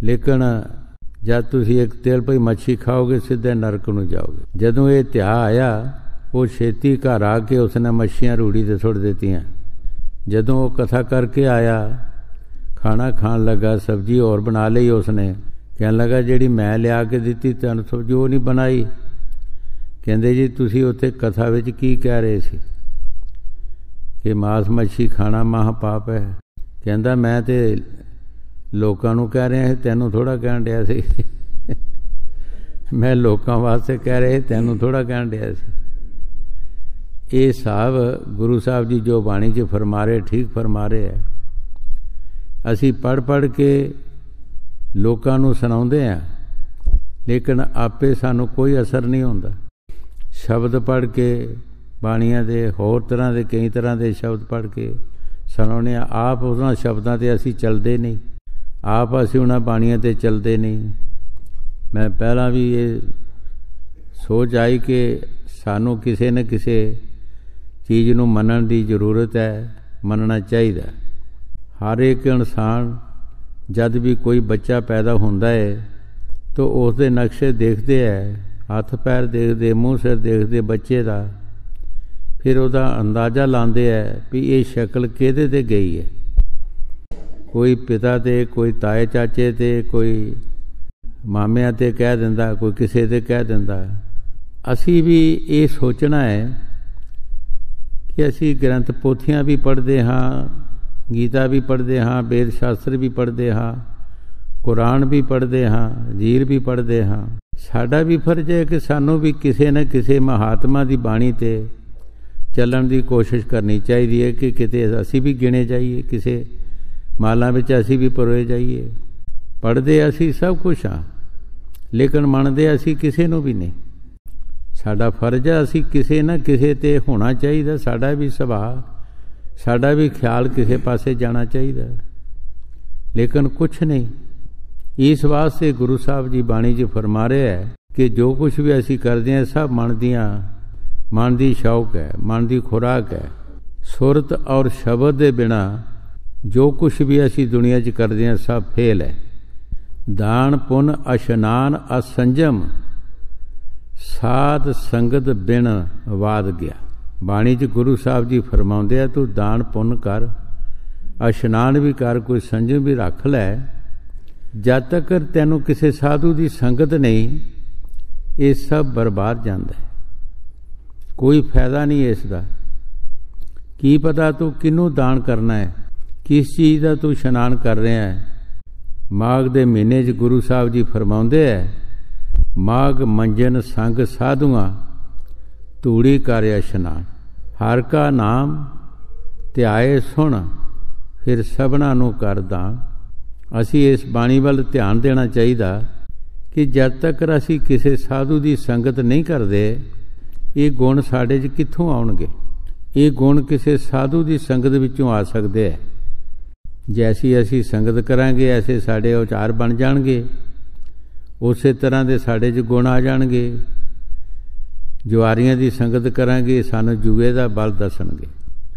ਲੇਕਿਨ ਜਦ ਤੁਸੀਂ ਇੱਕ ਤਿਲ ਪਈ ਮੱਛੀ ਖਾਓਗੇ ਸਿੱਧੇ ਨਰਕ ਨੂੰ ਜਾਓਗੇ। ਜਦੋਂ ਇਹ ਧਿਆ ਆਇਆ, ਉਹ ਛੇਤੀ ਘਰ ਆ ਕੇ ਉਸਨੇ ਮੱਛੀਆਂ ਰੂੜੀ 'ਤੇ ਸੁੱਟ ਦਿੱਤੀਆਂ। ਜਦੋਂ ਉਹ ਕਥਾ ਕਰਕੇ ਆਇਆ, ਖਾਣਾ ਖਾਣ ਲੱਗਾ, ਸਬਜ਼ੀ ਹੋਰ ਬਣਾ ਲਈ ਉਸਨੇ। ਕਹਿਣ ਲੱਗਾ ਜਿਹੜੀ ਮੈਂ ਲਿਆ ਕੇ ਦਿੱਤੀ ਤੁਹਾਨੂੰ ਸਬਜ਼ੀ ਉਹ ਨਹੀਂ ਬਣਾਈ। ਕਹਿੰਦੇ ਜੀ ਤੁਸੀਂ ਉੱਥੇ ਕਥਾ ਵਿੱਚ ਕੀ ਕਹਿ ਰਹੇ ਸੀ ਕਿ ਮਾਸ ਮੱਛੀ ਖਾਣਾ ਮਹਾ ਪਾਪ ਹੈ। ਕਹਿੰਦਾ ਮੈਂ ਤੇ ਲੋਕਾਂ ਨੂੰ ਕਹਿ ਰਿਹਾ ਸੀ, ਤੈਨੂੰ ਥੋੜ੍ਹਾ ਕਹਿਣ ਡਿਆ ਸੀ। ਮੈਂ ਲੋਕਾਂ ਵਾਸਤੇ ਕਹਿ ਰਿਹਾ, ਤੈਨੂੰ ਥੋੜ੍ਹਾ ਕਹਿਣ ਡਿਆ ਸੀ। ਇਹ ਹਿਸਾਬ ਗੁਰੂ ਸਾਹਿਬ ਜੀ ਜੋ ਬਾਣੀ 'ਚ ਫਰਮਾ ਰਹੇ ਠੀਕ ਫਰਮਾ ਰਹੇ ਹੈ। ਅਸੀਂ ਪੜ੍ਹ ਕੇ ਲੋਕਾਂ ਨੂੰ ਸੁਣਾਉਂਦੇ ਹਾਂ, ਲੇਕਿਨ ਆਪੇ ਸਾਨੂੰ ਕੋਈ ਅਸਰ ਨਹੀਂ ਹੁੰਦਾ। ਸ਼ਬਦ ਪੜ੍ਹ ਕੇ ਬਾਣੀਆਂ ਦੇ ਹੋਰ ਤਰ੍ਹਾਂ ਦੇ ਕਈ ਤਰ੍ਹਾਂ ਦੇ ਸ਼ਬਦ ਪੜ੍ਹ ਕੇ ਸੁਣਾਉਂਦੇ ਹਾਂ, ਆਪ ਉਹਨਾਂ ਸ਼ਬਦਾਂ 'ਤੇ ਅਸੀਂ ਚੱਲਦੇ ਨਹੀਂ, ਆਪ ਅਸੀਂ ਉਹਨਾਂ ਬਾਣੀਆਂ 'ਤੇ ਚੱਲਦੇ ਨਹੀਂ। ਮੈਂ ਪਹਿਲਾਂ ਵੀ ਇਹ ਸੋਚ ਆਈ ਕਿ ਸਾਨੂੰ ਕਿਸੇ ਨਾ ਕਿਸੇ ਚੀਜ਼ ਨੂੰ ਮੰਨਣ ਦੀ ਜ਼ਰੂਰਤ ਹੈ, ਮੰਨਣਾ ਚਾਹੀਦਾ। ਹਰ ਇੱਕ ਇਨਸਾਨ ਜਦ ਵੀ ਕੋਈ ਬੱਚਾ ਪੈਦਾ ਹੁੰਦਾ ਹੈ ਤਾਂ ਉਸ ਦੇ ਨਕਸ਼ੇ ਦੇਖਦੇ ਹੈ, ਹੱਥ ਪੈਰ ਦੇਖਦੇ, ਮੂੰਹ ਸਿਰ ਦੇਖਦੇ ਬੱਚੇ ਦਾ, ਫਿਰ ਉਹਦਾ ਅੰਦਾਜ਼ਾ ਲਾਉਂਦੇ ਹੈ ਵੀ ਇਹ ਸ਼ਕਲ ਕਿਹਦੇ 'ਤੇ ਗਈ ਹੈ। ਕੋਈ ਪਿਤਾ 'ਤੇ, ਕੋਈ ਤਾਏ ਚਾਚੇ 'ਤੇ, ਕੋਈ ਮਾਮਿਆਂ 'ਤੇ ਕਹਿ ਦਿੰਦਾ, ਕੋਈ ਕਿਸੇ 'ਤੇ ਕਹਿ ਦਿੰਦਾ। ਅਸੀਂ ਵੀ ਇਹ ਸੋਚਣਾ ਹੈ ਕਿ ਅਸੀਂ ਗ੍ਰੰਥ ਪੋਥੀਆਂ ਵੀ ਪੜ੍ਹਦੇ ਹਾਂ, ਗੀਤਾ ਵੀ ਪੜ੍ਹਦੇ ਹਾਂ, ਵੇਦ ਸ਼ਾਸਤਰ ਵੀ ਪੜ੍ਹਦੇ ਹਾਂ, ਕੁਰਾਨ ਵੀ ਪੜ੍ਹਦੇ ਹਾਂ, ਜੀਰ ਵੀ ਪੜ੍ਹਦੇ ਹਾਂ। ਸਾਡਾ ਵੀ ਫਰਜ਼ ਹੈ ਕਿ ਸਾਨੂੰ ਵੀ ਕਿਸੇ ਨਾ ਕਿਸੇ ਮਹਾਤਮਾ ਦੀ ਬਾਣੀ 'ਤੇ ਚੱਲਣ ਦੀ ਕੋਸ਼ਿਸ਼ ਕਰਨੀ ਚਾਹੀਦੀ ਹੈ ਕਿ ਕਿਤੇ ਅਸੀਂ ਵੀ ਗਿਣੇ ਜਾਈਏ, ਕਿਸੇ ਮਾਲਾਂ ਵਿੱਚ ਅਸੀਂ ਵੀ ਪਰੋਏ ਜਾਈਏ। ਪੜ੍ਹਦੇ ਅਸੀਂ ਸਭ ਕੁਛ ਹਾਂ, ਲੇਕਿਨ ਮੰਨਦੇ ਅਸੀਂ ਕਿਸੇ ਨੂੰ ਵੀ ਨਹੀਂ। ਸਾਡਾ ਫਰਜ਼ ਹੈ ਅਸੀਂ ਕਿਸੇ ਨਾ ਕਿਸੇ 'ਤੇ ਹੋਣਾ ਚਾਹੀਦਾ। ਸਾਡਾ ਵੀ ਸੁਭਾਅ, ਸਾਡਾ ਵੀ ਖਿਆਲ ਕਿਸੇ ਪਾਸੇ ਜਾਣਾ ਚਾਹੀਦਾ, ਲੇਕਿਨ ਕੁਛ ਨਹੀਂ। ਇਸ ਵਾਸਤੇ ਗੁਰੂ ਸਾਹਿਬ ਜੀ ਬਾਣੀ 'ਚ ਫਰਮਾ ਰਹੇ ਹੈ ਕਿ ਜੋ ਕੁਛ ਵੀ ਅਸੀਂ ਕਰਦੇ ਹਾਂ ਸਭ ਮਨ ਦੀ ਸ਼ੌਕ ਹੈ, ਮਨ ਦੀ ਖੁਰਾਕ ਹੈ। ਸੁਰਤ ਔਰ ਸ਼ਬਦ ਦੇ ਬਿਨਾ ਜੋ ਕੁਛ ਵੀ ਅਸੀਂ ਦੁਨੀਆ 'ਚ ਕਰਦੇ ਹਾਂ ਸਭ ਫੇਲ ਹੈ। ਦਾਨ ਪੁੰਨ ਇਸ਼ਨਾਨ ਅਸੰਜਮ, ਸਾਧ ਸੰਗਤ ਬਿਨ ਵਾਦ ਗਿਆ। ਬਾਣੀ 'ਚ ਗੁਰੂ ਸਾਹਿਬ ਜੀ ਫਰਮਾਉਂਦੇ ਆ ਤੂੰ ਦਾਨ ਪੁੰਨ ਕਰ, ਇਸ਼ਨਾਨ ਵੀ ਕਰ, ਕੋਈ ਸੰਜਮ ਵੀ ਰੱਖ ਲੈ। ਜਦ ਤੱਕ ਤੈਨੂੰ ਕਿਸੇ ਸਾਧੂ ਦੀ ਸੰਗਤ ਨਹੀਂ, ਇਹ ਸਭ ਬਰਬਾਦ ਜਾਂਦਾ ਹੈ, ਕੋਈ ਫਾਇਦਾ ਨਹੀਂ ਇਸ ਦਾ। ਕੀ ਪਤਾ ਤੂੰ ਕਿਹਨੂੰ ਦਾਨ ਕਰਨਾ ਹੈ, ਕਿਸ ਚੀਜ਼ ਦਾ ਤੂੰ ਇਸ਼ਨਾਨ ਕਰ ਰਿਹਾ ਹੈ। ਮਾਘ ਦੇ ਮਹੀਨੇ 'ਚ ਗੁਰੂ ਸਾਹਿਬ ਜੀ ਫਰਮਾਉਂਦੇ ਹੈ, ਮਾਘ ਮੰਜਨ ਸੰਗ ਸਾਧੂਆਂ ਧੂੜੀ ਕਰ ਇਸ਼ਨਾਨ, ਹਰ ਕਾ ਨਾਮ ਧਿਆਏ ਸੁਣ, ਫਿਰ ਸਭਨਾਂ ਨੂੰ ਕਰ ਦਾਨ। ਅਸੀਂ ਇਸ ਬਾਣੀ ਵੱਲ ਧਿਆਨ ਦੇਣਾ ਚਾਹੀਦਾ ਕਿ ਜਦ ਤੱਕ ਅਸੀਂ ਕਿਸੇ ਸਾਧੂ ਦੀ ਸੰਗਤ ਨਹੀਂ ਕਰਦੇ ਇਹ ਗੁਣ ਸਾਡੇ 'ਚ ਕਿੱਥੋਂ ਆਉਣਗੇ। ਇਹ ਗੁਣ ਕਿਸੇ ਸਾਧੂ ਦੀ ਸੰਗਤ ਵਿੱਚੋਂ ਆ ਸਕਦੇ ਹੈ। ਜੈਸੀ ਅਸੀਂ ਸੰਗਤ ਕਰਾਂਗੇ ਐਸੇ ਸਾਡੇ ਉਚਾਰ ਬਣ ਜਾਣਗੇ, ਉਸੇ ਤਰ੍ਹਾਂ ਦੇ ਸਾਡੇ 'ਚ ਗੁਣ ਆ ਜਾਣਗੇ। ਜੁਆਰੀਆਂ ਦੀ ਸੰਗਤ ਕਰਾਂਗੇ ਸਾਨੂੰ ਜੂਏ ਦਾ ਬਲ ਦੱਸਣਗੇ,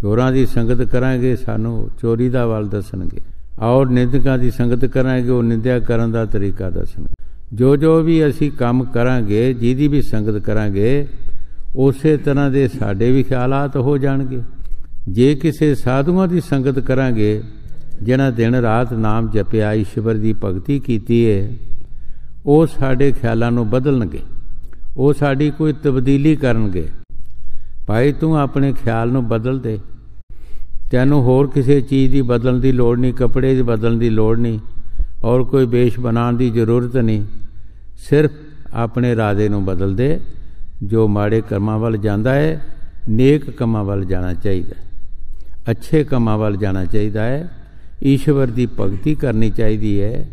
ਚੋਰਾਂ ਦੀ ਸੰਗਤ ਕਰਾਂਗੇ ਸਾਨੂੰ ਚੋਰੀ ਦਾ ਬਲ ਦੱਸਣਗੇ, ਔਰ ਨਿੰਦਕਾਂ ਦੀ ਸੰਗਤ ਕਰਾਂਗੇ ਉਹ ਨਿੰਦਿਆ ਕਰਨ ਦਾ ਤਰੀਕਾ ਦੱਸਣਗੇ। ਜੋ ਜੋ ਵੀ ਅਸੀਂ ਕੰਮ ਕਰਾਂਗੇ, ਜਿਹਦੀ ਵੀ ਸੰਗਤ ਕਰਾਂਗੇ, ਉਸੇ ਤਰ੍ਹਾਂ ਦੇ ਸਾਡੇ ਵੀ ਖਿਆਲਾਤ ਹੋ ਜਾਣਗੇ। ਜੇ ਕਿਸੇ ਸਾਧੂਆਂ ਦੀ ਸੰਗਤ ਕਰਾਂਗੇ ਜਿਹਨਾਂ ਦਿਨ ਰਾਤ ਨਾਮ ਜਪਿਆ, ਈਸ਼ਵਰ ਦੀ ਭਗਤੀ ਕੀਤੀ ਹੈ, ਉਹ ਸਾਡੇ ਖਿਆਲਾਂ ਨੂੰ ਬਦਲਣਗੇ, ਉਹ ਸਾਡੀ ਕੋਈ ਤਬਦੀਲੀ ਕਰਨਗੇ। ਭਾਈ ਤੂੰ ਆਪਣੇ ਖਿਆਲ ਨੂੰ ਬਦਲ ਦੇ, ਤੈਨੂੰ ਹੋਰ ਕਿਸੇ ਚੀਜ਼ ਦੀ ਬਦਲਣ ਦੀ ਲੋੜ ਨਹੀਂ, ਕੱਪੜੇ ਦੀ ਬਦਲਣ ਦੀ ਲੋੜ ਨਹੀਂ, ਔਰ ਕੋਈ ਵੇਸ਼ ਬਣਾਉਣ ਦੀ ਜ਼ਰੂਰਤ ਨਹੀਂ। ਸਿਰਫ ਆਪਣੇ ਇਰਾਦੇ ਨੂੰ ਬਦਲ ਦੇ। ਜੋ ਮਾੜੇ ਕੰਮਾਂ ਵੱਲ ਜਾਂਦਾ ਹੈ, ਨੇਕ ਕੰਮਾਂ ਵੱਲ ਜਾਣਾ ਚਾਹੀਦਾ, ਅੱਛੇ ਕੰਮਾਂ ਵੱਲ ਜਾਣਾ ਚਾਹੀਦਾ ਹੈ, ਈਸ਼ਵਰ ਦੀ ਭਗਤੀ ਕਰਨੀ ਚਾਹੀਦੀ ਹੈ।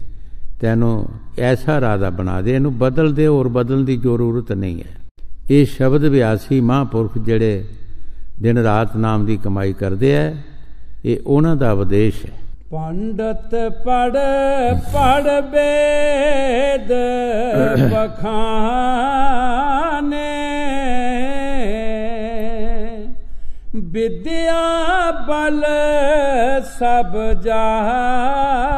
ਤੈਨੂੰ ਐਸਾ ਇਰਾਦਾ ਬਣਾ ਦੇ, ਇਹਨੂੰ ਬਦਲ ਦੇ, ਹੋਰ ਬਦਲਣ ਦੀ ਜ਼ਰੂਰਤ ਨਹੀਂ ਹੈ। ਇਹ ਸ਼ਬਦ ਵਿਆਸੀ ਮਹਾਂਪੁਰਖ ਜਿਹੜੇ ਦਿਨ ਰਾਤ ਨਾਮ ਦੀ ਕਮਾਈ ਕਰਦੇ ਹੈ, ਇਹ ਉਹਨਾਂ ਦਾ ਉਪਦੇਸ਼ ਹੈ। ਪੰਡਤ ਪੜ ਪੜ ਬੇਦ ਬਖਾਨੇ, ਵਿਦਿਆ ਬਲ ਸਭ ਜਾਈ,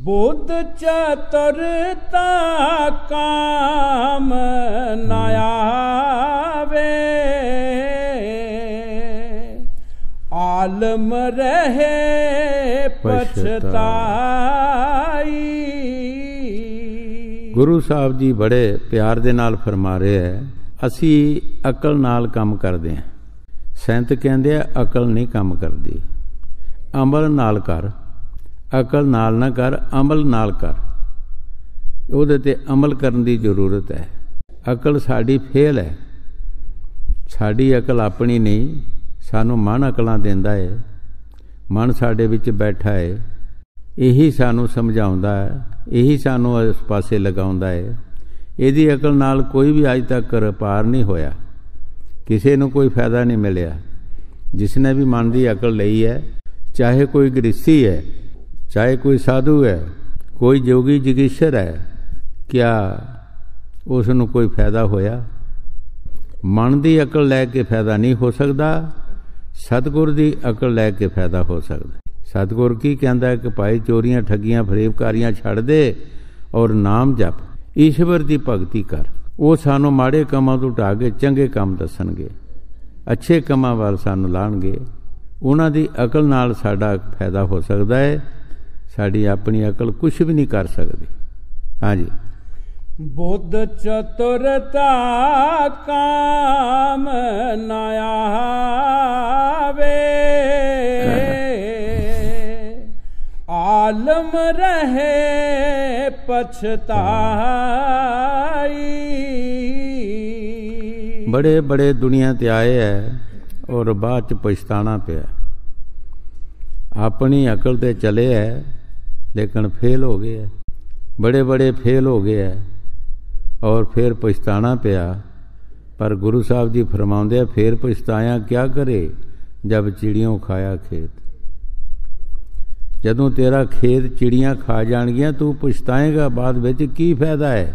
ਬੁੱਧ ਚਤੁਰਤਾ ਕਾਮ ਨ ਆਵੇ, ਆਲਮ ਰਹੇ ਪਛਤਾਈ। ਗੁਰੂ ਸਾਹਿਬ ਜੀ ਬੜੇ ਪਿਆਰ ਦੇ ਨਾਲ ਫਰਮਾ ਰਹੇ ਹੈ, ਅਸੀਂ ਅਕਲ ਨਾਲ ਕੰਮ ਕਰਦੇ ਹਾਂ। ਸੰਤ ਕਹਿੰਦੇ ਆ ਅਕਲ ਨਹੀਂ ਕੰਮ ਕਰਦੀ, ਅਮਲ ਨਾਲ ਕਰ। ਅਕਲ ਨਾਲ ਨਾ ਕਰ, ਅਮਲ ਨਾਲ ਕਰ। ਉਹਦੇ ਤੇ ਅਮਲ ਕਰਨ ਦੀ ਜ਼ਰੂਰਤ ਹੈ। ਅਕਲ ਸਾਡੀ ਫੇਲ ਹੈ, ਸਾਡੀ ਅਕਲ ਆਪਣੀ ਨਹੀਂ, ਸਾਨੂੰ ਮਨ ਅਕਲਾਂ ਦਿੰਦਾ ਹੈ। ਮਨ ਸਾਡੇ ਵਿੱਚ ਬੈਠਾ ਹੈ, ਇਹੀ ਸਾਨੂੰ ਸਮਝਾਉਂਦਾ ਹੈ, ਇਹੀ ਸਾਨੂੰ ਇਸ ਪਾਸੇ ਲਗਾਉਂਦਾ ਹੈ। ਇਹਦੀ ਅਕਲ ਨਾਲ ਕੋਈ ਵੀ ਅੱਜ ਤੱਕ ਪਾਰ ਨਹੀਂ ਹੋਇਆ, ਕਿਸੇ ਨੂੰ ਕੋਈ ਫਾਇਦਾ ਨਹੀਂ ਮਿਲਿਆ। ਜਿਸ ਨੇ ਵੀ ਮਨ ਦੀ ਅਕਲ ਲਈ ਹੈ, ਚਾਹੇ ਕੋਈ ਗ੍ਰਸਤੀ ਹੈ, ਚਾਹੇ ਕੋਈ ਸਾਧੂ ਹੈ, ਕੋਈ ਜੋਗੀ ਜਗੀਸ਼ਰ ਹੈ, ਕਿਆ ਉਸ ਨੂੰ ਕੋਈ ਫਾਇਦਾ ਹੋਇਆ? ਮਨ ਦੀ ਅਕਲ ਲੈ ਕੇ ਫਾਇਦਾ ਨਹੀਂ ਹੋ ਸਕਦਾ, ਸਤਿਗੁਰ ਦੀ ਅਕਲ ਲੈ ਕੇ ਫਾਇਦਾ ਹੋ ਸਕਦਾ। ਸਤਿਗੁਰ ਕੀ ਕਹਿੰਦਾ ਹੈ ਕਿ ਭਾਈ ਚੋਰੀਆਂ ਠੱਗੀਆਂ ਫਰੇਬਕਾਰੀਆਂ ਛੱਡ ਦੇ ਔਰ ਨਾਮ ਜਪ, ਈਸ਼ਵਰ ਦੀ ਭਗਤੀ ਕਰ। ਉਹ ਸਾਨੂੰ ਮਾੜੇ ਕੰਮਾਂ ਤੋਂ ਹਟਾ ਕੇ ਚੰਗੇ ਕੰਮ ਦੱਸਣਗੇ, ਅੱਛੇ ਕੰਮਾਂ ਵੱਲ ਸਾਨੂੰ ਲਾਣਗੇ। ਉਹਨਾਂ ਦੀ ਅਕਲ ਨਾਲ ਸਾਡਾ ਫਾਇਦਾ ਹੋ ਸਕਦਾ ਹੈ, ਸਾਡੀ ਆਪਣੀ ਅਕਲ ਕੁਝ ਵੀ ਨਹੀਂ ਕਰ ਸਕਦੀ। ਹਾਂਜੀ, ਬੁੱਧ ਚਤੁਰਤਾ ਕਾਮ ਨ ਆਵੇ, ਆਲਮ ਰਹੇ ਪਛਤਾਈ। ਬੜੇ ਬੜੇ ਦੁਨੀਆ ਤੇ ਆਏ ਹੈ ਔਰ ਬਾਅਦ ਚ ਪਛਤਾਣਾ ਪਿਆ। ਆਪਣੀ ਅਕਲ ਤੇ ਚਲੇ ਹੈ ਲੇਕਿਨ ਫੇਲ ਹੋ ਗਏ ਹੈ, बड़े बड़े फेल हो गए है और फिर पछताना पिया। पर गुरु साहब जी फरमाते फिर पछताया क्या करे जब चिड़ियों खाया खेत। जदों तेरा खेत चिड़ियाँ खा जाणगियां तू पछताएगा बाद विच की फायदा है।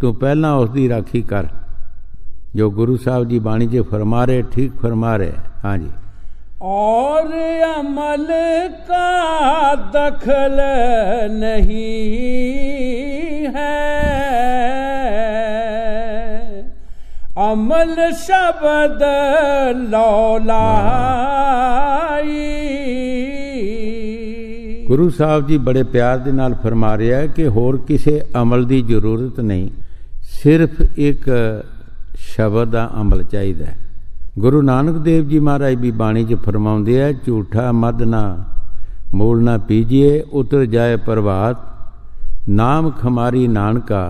तू पहला उसकी राखी कर। जो गुरु साहब जी बाणी च फरमा रहे ठीक फरमा रहे। हाँ जी, और अमल का दखल नहीं है, अमल शब्द लौलाई। गुरु साहब जी बड़े प्यार दे नाल फरमा रहे हैं कि होर किसे अमल की जरूरत नहीं, सिर्फ एक शब्द का अमल चाहिए। गुरु नानक देव जी महाराज भी बाणी च फरमाउंदे है झूठा मद ना मूल ना पीजिए उतर जाए प्रभात, नाम खमारी नानका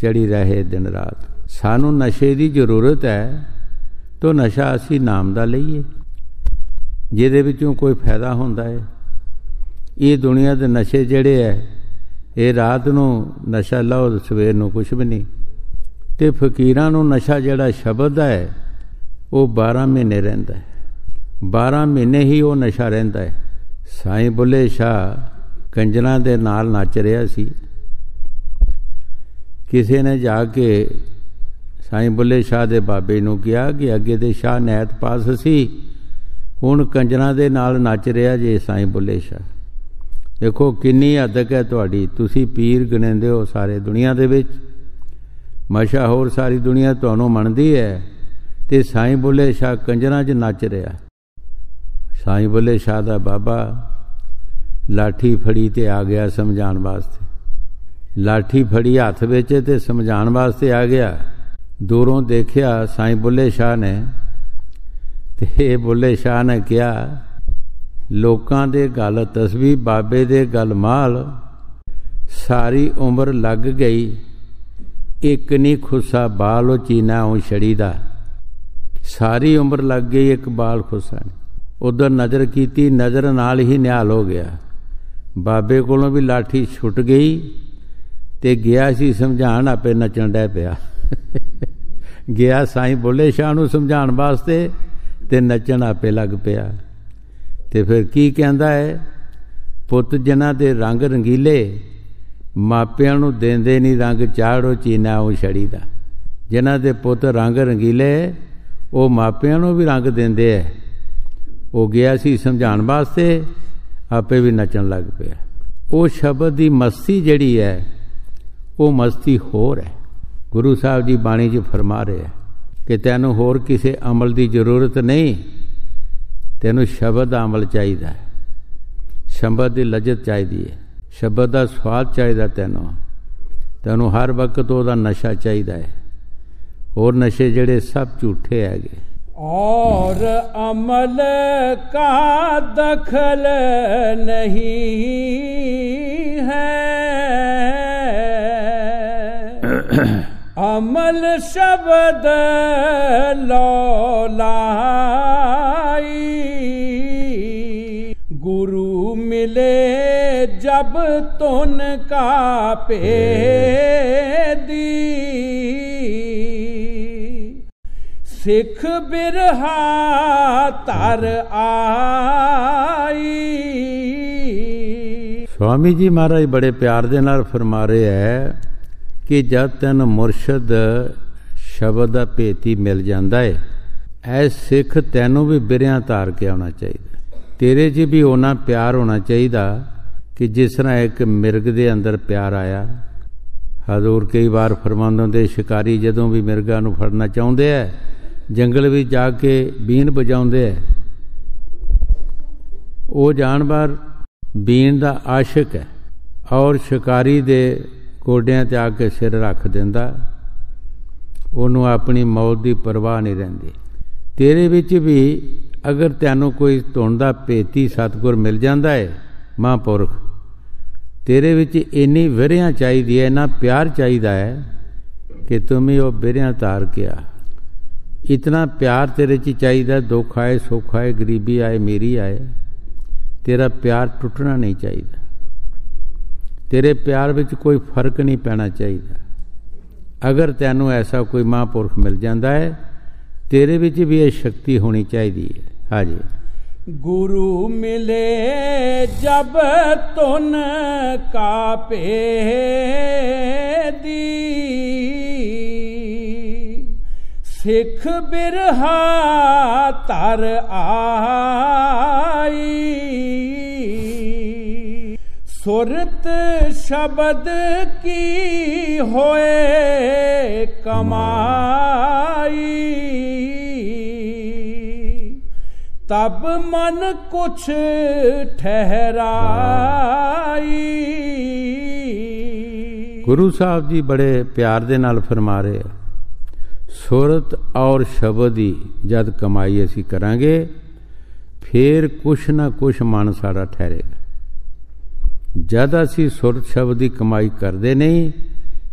चढ़ी रहे दिन रात। सानू नशे की जरूरत है तो नशा असी नाम का लईए जिहदे विचों कोई फायदा होंदा है। ਇਹ ਦੁਨੀਆ ਦੇ ਨਸ਼ੇ ਜਿਹੜੇ ਹੈ ਇਹ ਰਾਤ ਨੂੰ ਨਸ਼ਾ ਲਓ, ਸਵੇਰ ਨੂੰ ਕੁਛ ਵੀ ਨਹੀਂ। ਤੇ ਫਕੀਰਾਂ ਨੂੰ ਨਸ਼ਾ ਜਿਹੜਾ ਸ਼ਬਦ ਦਾ ਹੈ ਉਹ 12 ਮਹੀਨੇ ਰਹਿੰਦਾ ਹੈ, 12 ਮਹੀਨੇ ਹੀ ਉਹ ਨਸ਼ਾ ਰਹਿੰਦਾ ਹੈ। ਸਾਈਂ ਬੁੱਲੇ ਸ਼ਾਹ ਕੰਜਰਾਂ ਦੇ ਨਾਲ ਨੱਚ ਰਿਹਾ ਸੀ। ਕਿਸੇ ਨੇ ਜਾ ਕੇ ਸਾਈਂ ਬੁੱਲੇ ਸ਼ਾਹ ਦੇ ਬਾਬੇ ਨੂੰ ਕਿਹਾ ਕਿ ਅੱਗੇ ਦੇ ਸ਼ਾਹ ਨੈਤ ਪਾਸ ਸੀ, ਹੁਣ ਕੰਜਰਾਂ ਦੇ ਨਾਲ ਨੱਚ ਰਿਹਾ ਜੇ ਸਾਈਂ ਬੁੱਲੇ ਸ਼ਾਹ। ਦੇਖੋ ਕਿੰਨੀ ਅਦਕ ਹੈ ਤੁਹਾਡੀ, ਤੁਸੀਂ ਪੀਰ ਗਿਣਦੇ ਹੋ ਸਾਰੇ ਦੁਨੀਆ ਦੇ ਵਿੱਚ, ਮਸ਼ਹੂਰ ਸਾਰੀ ਦੁਨੀਆ ਤੁਹਾਨੂੰ ਮੰਨਦੀ ਹੈ, ਤੇ ਸਾਈਂ ਬੁੱਲੇ ਸ਼ਾਹ ਕੰਜਰਾਂ 'ਚ ਨੱਚ ਰਿਹਾ। ਸਾਈਂ ਬੁੱਲੇ ਸ਼ਾਹ ਦਾ ਬਾਬਾ ਲਾਠੀ ਫੜੀ ਤੇ ਆ ਗਿਆ ਸਮਝਾਉਣ ਵਾਸਤੇ। ਲਾਠੀ ਫੜੀ ਹੱਥ ਵਿੱਚ ਤੇ ਸਮਝਾਉਣ ਵਾਸਤੇ ਆ ਗਿਆ। ਦੂਰੋਂ ਦੇਖਿਆ ਸਾਈਂ ਬੁੱਲੇ ਸ਼ਾਹ ਨੇ, ਤੇ ਬੁੱਲੇ ਸ਼ਾਹ ਨੇ ਕਿਹਾ ਲੋਕਾਂ ਦੇ ਗੱਲ ਤਸਬੀਹ, ਬਾਬੇ ਦੇ ਗੱਲ ਮਾਲ, ਸਾਰੀ ਉਮਰ ਲੱਗ ਗਈ, ਇੱਕ ਨਹੀਂ ਖੁੱਸਾ ਬਾਲ ਉਹ ਚੀਨਾ ਉਹ ਛੜੀ ਦਾ। ਸਾਰੀ ਉਮਰ ਲੱਗ ਗਈ, ਇੱਕ ਬਾਲ ਖੁੱਸਾ ਨਹੀਂ। ਉਧਰ ਨਜ਼ਰ ਕੀਤੀ, ਨਜ਼ਰ ਨਾਲ ਹੀ ਨਿਹਾਲ ਹੋ ਗਿਆ। ਬਾਬੇ ਕੋਲੋਂ ਵੀ ਲਾਠੀ ਛੁੱਟ ਗਈ ਤੇ ਗਿਆ ਸੀ ਸਮਝਾਉਣ, ਆਪੇ ਨੱਚਣ ਡੈ ਪਿਆ। ਗਿਆ ਸਾਈਂ ਬੁੱਲੇ ਸ਼ਾਹ ਨੂੰ ਸਮਝਾਉਣ ਵਾਸਤੇ ਤੇ ਨੱਚਣ ਆਪੇ ਲੱਗ ਪਿਆ। ਤੇ ਫਿਰ ਕੀ ਕਹਿੰਦਾ ਹੈ, ਪੁੱਤ ਜਿਨ੍ਹਾਂ ਦੇ ਰੰਗ ਰੰਗੀਲੇ ਮਾਪਿਆਂ ਨੂੰ ਦਿੰਦੇ ਨਹੀਂ ਰੰਗ ਚਾੜੋ ਚੀਨਾ ਉਹ ਛੜੀ ਦਾ। ਜਿਨ੍ਹਾਂ ਦੇ ਪੁੱਤ ਰੰਗ ਰੰਗੀਲੇ ਉਹ ਮਾਪਿਆਂ ਨੂੰ ਵੀ ਰੰਗ ਦਿੰਦੇ ਹੈ। ਉਹ ਗਿਆ ਸੀ ਸਮਝਾਉਣ ਵਾਸਤੇ, ਆਪੇ ਵੀ ਨੱਚਣ ਲੱਗ ਪਿਆ। ਉਹ ਸ਼ਬਦ ਦੀ ਮਸਤੀ ਜਿਹੜੀ ਹੈ ਉਹ ਮਸਤੀ ਹੋਰ ਹੈ। ਗੁਰੂ ਸਾਹਿਬ ਜੀ ਬਾਣੀ 'ਚ ਫਰਮਾ ਰਹੇ ਹੈ ਕਿ ਤੈਨੂੰ ਹੋਰ ਕਿਸੇ ਅਮਲ ਦੀ ਜ਼ਰੂਰਤ ਨਹੀਂ, ਤੈਨੂੰ ਸ਼ਬਦ ਦਾ ਅਮਲ ਚਾਹੀਦਾ ਹੈ, ਸ਼ਬਦ ਦੀ ਲਜ਼ਤ ਚਾਹੀਦੀ ਹੈ, ਸ਼ਬਦ ਦਾ ਸਵਾਦ ਚਾਹੀਦਾ ਤੈਨੂੰ ਹਰ ਵਕਤ ਉਹਦਾ ਨਸ਼ਾ ਚਾਹੀਦਾ ਹੈ। ਹੋਰ ਨਸ਼ੇ ਜਿਹੜੇ ਸਭ ਝੂਠੇ ਹੈਗੇ। और अमल का दखल नहीं है, अमल शब्द लौलाई, गुरु मिले जब तुन का पेदी, सिख बिरहा तर आई। स्वामी जी महाराज बड़े प्यार दे नाल फरमा रहे है कि जब तैन मुरशद शब्द दा भेती मिल जाता है, ऐ सिख तैनू भी बिरियां तार के आना चाहिए। तेरे च भी उन्ना प्यार होना चाहिए कि जिस तरह एक मिर्ग दे अंदर प्यार आया। हजूर कई बार फरमांदे हुंदे, शिकारी जदों भी मिर्गां नूं फड़ना चाहुंदे है जंगल भी जाके बीन बजाउंदे है। वो जानवर बीन दा आशिक है और शिकारी दे गोडियां ते आके सिर रख दिंदा, उन्होंने अपनी मौत की परवाह नहीं रहिंदी। तेरे विच भी अगर तैनूं कोई धुन दा भेती सतगुर मिल जाता है, महापुरख, तेरे विच इन्नी विरियां चाहिदी है, इन्ना प्यार चाहिदा है कि तुम्हें वो विरियां तार के आ। इतना प्यार तेरे च चाहिए, दुख आए सुख आए गरीबी आए मेरी आए, तेरा प्यार टुटना नहीं चाहिए। तेरे प्यार में कोई फर्क नहीं पैना चाहिए। अगर तैनू ऐसा कोई महापुरख मिल जाता है, तेरे विच भी ये शक्ति होनी चाहिए। हाँ जी। गुरु मिले जब तुन का पेदी, सिख बिरहा तर आई, सुरत शब्द की होए कमाई, तब मन कुछ ठहराई। गुरु साहब जी बड़े प्यार दे नाल फरमा रहे हैं, सुरत और शब्द ही जद कमाई असी करांगे, फिर कुछ ना कुछ मन साड़ा ठहरेगा। जद असी सुरत शब्द की कमाई करते नहीं,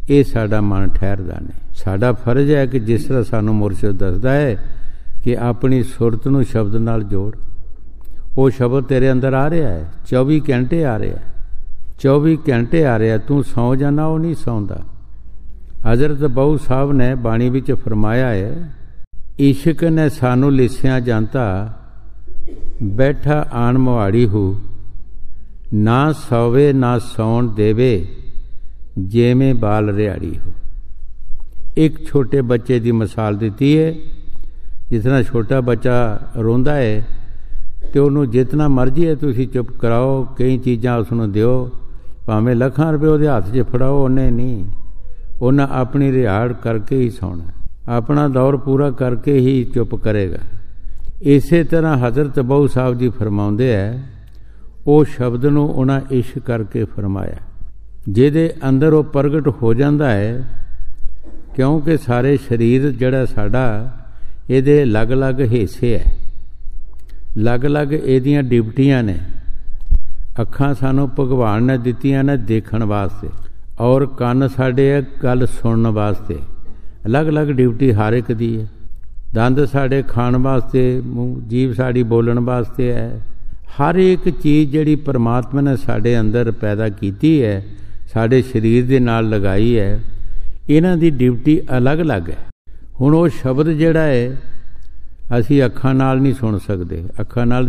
ये साड़ा मन ठहरदा नहीं। साड़ा फर्ज है कि जिस तरह सानू मुरशद दसदा है कि अपनी सुरत नूं शब्द नाल जोड़, ਉਹ ਸ਼ਬਦ ਤੇਰੇ ਅੰਦਰ ਆ ਰਿਹਾ ਹੈ, 24 ਘੰਟੇ ਆ ਰਿਹਾ, 24 ਘੰਟੇ ਆ ਰਿਹਾ। ਤੂੰ ਸੌਂ ਜਾਣਾ, ਉਹ ਨਹੀਂ ਸੌਂਦਾ। ਹਜ਼ਰਤ ਬਹੂ ਸਾਹਿਬ ਨੇ ਬਾਣੀ ਵਿੱਚ ਫਰਮਾਇਆ ਹੈ, ਇਸ਼ਕ ਨੇ ਸਾਨੂੰ ਲਿਸਿਆ ਜਾਂਦਾ, ਬੈਠਾ ਆਣ ਮੁਹਾੜੀ ਹੂ, ਨਾ ਸੌਵੇ ਨਾ ਸੌਣ ਦੇਵੇ, ਜਿਵੇਂ ਬਾਲ ਰਿਹਾੜੀ ਹੋ। ਇੱਕ ਛੋਟੇ ਬੱਚੇ ਦੀ ਮਿਸਾਲ ਦਿੱਤੀ ਹੈ। ਜਿਸ ਤਰ੍ਹਾਂ ਛੋਟਾ ਬੱਚਾ ਰੋਂਦਾ ਹੈ ਤੇ ਉਹਨੂੰ ਜਿਤਨਾ ਮਰਜ਼ੀ ਹੈ ਤੁਸੀਂ ਚੁੱਪ ਕਰਾਓ, ਕਈ ਚੀਜ਼ਾਂ ਉਸ ਨੂੰ ਦਿਓ, ਭਾਵੇਂ ਲੱਖਾਂ ਰੁਪਏ ਉਹਦੇ ਹੱਥ 'ਚ ਫੜਾਓ, ਉਹਨੇ ਨਹੀਂ, ਉਹਨਾਂ ਆਪਣੀ ਰਿਹਾੜ ਕਰਕੇ ਹੀ ਸੌਣਾ, ਆਪਣਾ ਦੌਰ ਪੂਰਾ ਕਰਕੇ ਹੀ ਚੁੱਪ ਕਰੇਗਾ। ਇਸੇ ਤਰ੍ਹਾਂ ਹਜ਼ਰਤ ਬਹੂ ਸਾਹਿਬ ਜੀ ਫਰਮਾਉਂਦੇ ਹੈ, ਉਹ ਸ਼ਬਦ ਨੂੰ ਉਹਨਾਂ ਇਸ਼ਕ ਕਰਕੇ ਫਰਮਾਇਆ, ਜਿਹਦੇ ਅੰਦਰ ਉਹ ਪ੍ਰਗਟ ਹੋ ਜਾਂਦਾ ਹੈ। ਕਿਉਂਕਿ ਸਾਰੇ ਸਰੀਰ ਜਿਹੜਾ ਸਾਡਾ, ਇਹਦੇ ਅਲੱਗ-ਅਲੱਗ ਹਿੱਸੇ ਹੈ, ਅਲੱਗ-ਅਲੱਗ ਇਹਦੀਆਂ ਡਿਊਟੀਆਂ ਨੇ। ਅੱਖਾਂ ਸਾਨੂੰ ਭਗਵਾਨ ਨੇ ਦਿੱਤੀਆਂ ਨੇ ਦੇਖਣ ਵਾਸਤੇ, ਔਰ ਕੰਨ ਸਾਡੇ ਹੈ ਗੱਲ ਸੁਣਨ ਵਾਸਤੇ, ਅਲੱਗ-ਅਲੱਗ ਡਿਊਟੀ ਹਰ ਇੱਕ ਦੀ ਹੈ। ਦੰਦ ਸਾਡੇ ਖਾਣ ਵਾਸਤੇ, ਮੂੰਹ ਜੀਭ ਸਾਡੀ ਬੋਲਣ ਵਾਸਤੇ ਹੈ। ਹਰ ਇੱਕ ਚੀਜ਼ ਜਿਹੜੀ ਪਰਮਾਤਮਾ ਨੇ ਸਾਡੇ ਅੰਦਰ ਪੈਦਾ ਕੀਤੀ ਹੈ, ਸਾਡੇ ਸਰੀਰ ਦੇ ਨਾਲ ਲਗਾਈ ਹੈ, ਇਹਨਾਂ ਦੀ ਡਿਊਟੀ ਅਲੱਗ-ਅਲੱਗ ਹੈ। ਹੁਣ ਉਹ ਸ਼ਬਦ ਜਿਹੜਾ ਹੈ, ਅਸੀਂ ਅੱਖਾਂ ਨਾਲ ਨਹੀਂ ਸੁਣ ਸਕਦੇ, ਅੱਖਾਂ ਨਾਲ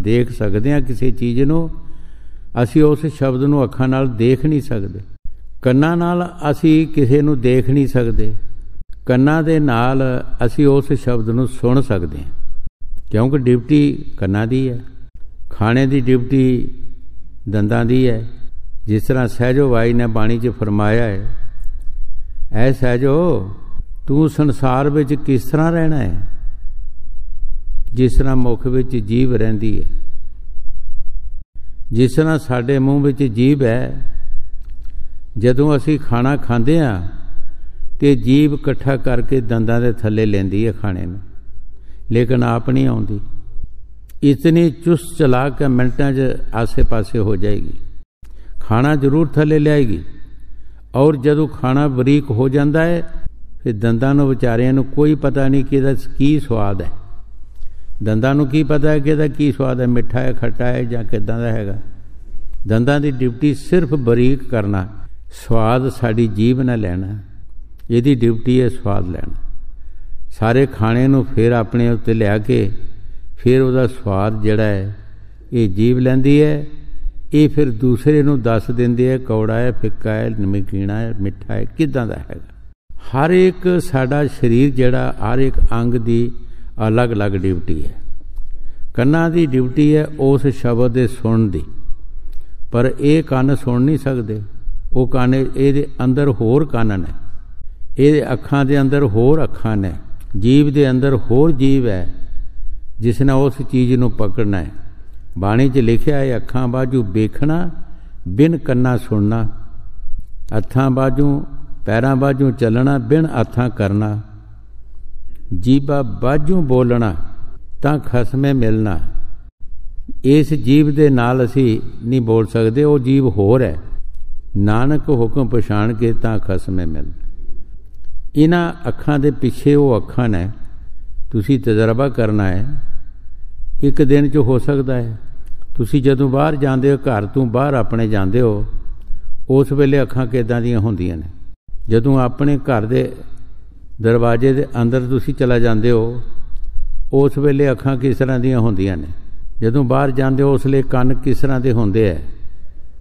ਦੇਖ ਸਕਦੇ ਹਾਂ ਕਿਸੇ ਚੀਜ਼ ਨੂੰ, ਅਸੀਂ ਉਸ ਸ਼ਬਦ ਨੂੰ ਅੱਖਾਂ ਨਾਲ ਦੇਖ ਨਹੀਂ ਸਕਦੇ। ਕੰਨਾਂ ਨਾਲ ਅਸੀਂ ਕਿਸੇ ਨੂੰ ਦੇਖ ਨਹੀਂ ਸਕਦੇ, ਕੰਨਾਂ ਦੇ ਨਾਲ ਅਸੀਂ ਉਸ ਸ਼ਬਦ ਨੂੰ ਸੁਣ ਸਕਦੇ ਹਾਂ, ਕਿਉਂਕਿ ਡਿਊਟੀ ਕੰਨਾਂ ਦੀ ਹੈ। ਖਾਣੇ ਦੀ ਡਿਊਟੀ ਦੰਦਾਂ ਦੀ ਹੈ। ਜਿਸ ਤਰ੍ਹਾਂ ਸਹਿਜੋ ਬਾਈ ਨੇ ਬਾਣੀ 'ਚ ਫਰਮਾਇਆ ਹੈ, ਐ ਸਹਿਜੋ ਤੂੰ ਸੰਸਾਰ ਵਿੱਚ ਕਿਸ ਤਰ੍ਹਾਂ ਰਹਿਣਾ ਹੈ, ਜਿਸ ਤਰ੍ਹਾਂ ਮੁਖ ਵਿੱਚ ਜੀਭ ਰਹਿੰਦੀ ਹੈ। ਜਿਸ ਤਰ੍ਹਾਂ ਸਾਡੇ ਮੂੰਹ ਵਿੱਚ ਜੀਭ ਹੈ, ਜਦੋਂ ਅਸੀਂ ਖਾਣਾ ਖਾਂਦੇ ਹਾਂ ਤੇ ਜੀਭ ਇਕੱਠਾ ਕਰਕੇ ਦੰਦਾਂ ਦੇ ਥੱਲੇ ਲੈਂਦੀ ਹੈ ਖਾਣੇ ਨੂੰ, ਲੇਕਿਨ ਆਪ ਨਹੀਂ ਆਉਂਦੀ। ਇਤਨੀ ਚੁਸਤ ਚਲਾ ਕੇ ਮਿੰਟਾਂ 'ਚ ਆਸੇ ਪਾਸੇ ਹੋ ਜਾਏਗੀ, ਖਾਣਾ ਜ਼ਰੂਰ ਥੱਲੇ ਲਿਆਏਗੀ। ਔਰ ਜਦੋਂ ਖਾਣਾ ਬਰੀਕ ਹੋ ਜਾਂਦਾ ਹੈ, ਫਿਰ ਦੰਦਾਂ ਨੂੰ ਵਿਚਾਰਿਆਂ ਨੂੰ ਕੋਈ ਪਤਾ ਨਹੀਂ ਕਿ ਇਹਦਾ ਕੀ ਸਵਾਦ ਹੈ। ਦੰਦਾਂ ਨੂੰ ਕੀ ਪਤਾ ਹੈ ਕਿ ਇਹਦਾ ਕੀ ਸਵਾਦ ਹੈ, ਮਿੱਠਾ ਹੈ, ਖੱਟਾ ਹੈ ਜਾਂ ਕਿੱਦਾਂ ਦਾ ਹੈਗਾ। ਦੰਦਾਂ ਦੀ ਡਿਊਟੀ ਸਿਰਫ ਬਰੀਕ ਕਰਨਾ, ਸਵਾਦ ਸਾਡੀ ਜੀਭ ਨਾਲ ਲੈਣਾ, ਇਹਦੀ ਡਿਊਟੀ ਹੈ ਸਵਾਦ ਲੈਣਾ। ਸਾਰੇ ਖਾਣੇ ਨੂੰ ਫਿਰ ਆਪਣੇ ਉੱਤੇ ਲਿਆ ਕੇ ਫਿਰ ਉਹਦਾ ਸਵਾਦ ਜਿਹੜਾ ਹੈ ਇਹ ਜੀਭ ਲੈਂਦੀ ਹੈ। ਇਹ ਫਿਰ ਦੂਸਰੇ ਨੂੰ ਦੱਸ ਦਿੰਦੇ ਹੈ, ਕੌੜਾ ਹੈ, ਫਿੱਕਾ ਹੈ, ਨਮਕੀਨਾ ਹੈ, ਮਿੱਠਾ ਹੈ, ਕਿੱਦਾਂ ਦਾ ਹੈਗਾ। ਹਰ ਇੱਕ ਸਾਡਾ ਸਰੀਰ ਜਿਹੜਾ, ਹਰ ਇੱਕ ਅੰਗ ਦੀ ਅਲੱਗ-ਅਲੱਗ ਡਿਊਟੀ ਹੈ। ਕੰਨਾਂ ਦੀ ਡਿਊਟੀ ਹੈ ਉਸ ਸ਼ਬਦ ਦੇ ਸੁਣਨ ਦੀ, ਪਰ ਇਹ ਕੰਨ ਸੁਣ ਨਹੀਂ ਸਕਦੇ। ਉਹ ਕੰਨ, ਇਹਦੇ ਅੰਦਰ ਹੋਰ ਕੰਨ ਨੇ, ਇਹਦੇ ਅੱਖਾਂ ਦੇ ਅੰਦਰ ਹੋਰ ਅੱਖਾਂ ਨੇ, ਜੀਭ ਦੇ ਅੰਦਰ ਹੋਰ ਜੀਭ ਹੈ ਜਿਸ ਨੇ ਉਸ ਚੀਜ਼ ਨੂੰ ਪਕੜਨਾ ਹੈ। ਬਾਣੀ 'ਚ ਲਿਖਿਆ ਹੈ, ਅੱਖਾਂ ਬਾਝੂ ਵੇਖਣਾ, ਬਿਨ ਕੰਨਾਂ ਸੁਣਨਾ, ਹੱਥਾਂ ਬਾਝੂ ਪੈਰਾਂ ਬਾਝੂ ਚੱਲਣਾ, ਬਿਨ ਹੱਥਾਂ ਕਰਨਾ, ਜੀਭਾ ਬਾਝੂ ਬੋਲਣਾ ਤਾਂ ਖਸਮੇ ਮਿਲਣਾ। ਇਸ ਜੀਭ ਦੇ ਨਾਲ ਅਸੀਂ ਨਹੀਂ ਬੋਲ ਸਕਦੇ, ਉਹ ਜੀਭ ਹੋਰ ਹੈ। ਨਾਨਕ ਹੁਕਮ ਪਛਾਣ ਕੇ ਤਾਂ ਖਸਮੇ ਮਿਲਣਾ। ਇਹਨਾਂ ਅੱਖਾਂ ਦੇ ਪਿੱਛੇ ਉਹ ਅੱਖਾਂ ਨੇ, ਤੁਸੀਂ ਤਜਰਬਾ ਕਰਨਾ ਹੈ। ਇੱਕ ਦਿਨ 'ਚ ਹੋ ਸਕਦਾ ਹੈ ਤੁਸੀਂ ਜਦੋਂ ਬਾਹਰ ਜਾਂਦੇ ਹੋ, ਘਰ ਤੋਂ ਬਾਹਰ ਆਪਣੇ ਜਾਂਦੇ ਹੋ, ਉਸ ਵੇਲੇ ਅੱਖਾਂ ਕਿੱਦਾਂ ਦੀਆਂ ਹੁੰਦੀਆਂ ਨੇ। ਜਦੋਂ ਆਪਣੇ ਘਰ ਦੇ ਦਰਵਾਜ਼ੇ ਦੇ ਅੰਦਰ ਤੁਸੀਂ ਚਲਾ ਜਾਂਦੇ ਹੋ, ਉਸ ਵੇਲੇ ਅੱਖਾਂ ਕਿਸ ਤਰ੍ਹਾਂ ਦੀਆਂ ਹੁੰਦੀਆਂ ਨੇ। ਜਦੋਂ ਬਾਹਰ ਜਾਂਦੇ ਹੋ ਉਸ ਵੇਲੇ ਕੰਨ ਕਿਸ ਤਰ੍ਹਾਂ ਦੇ ਹੁੰਦੇ ਹੈ।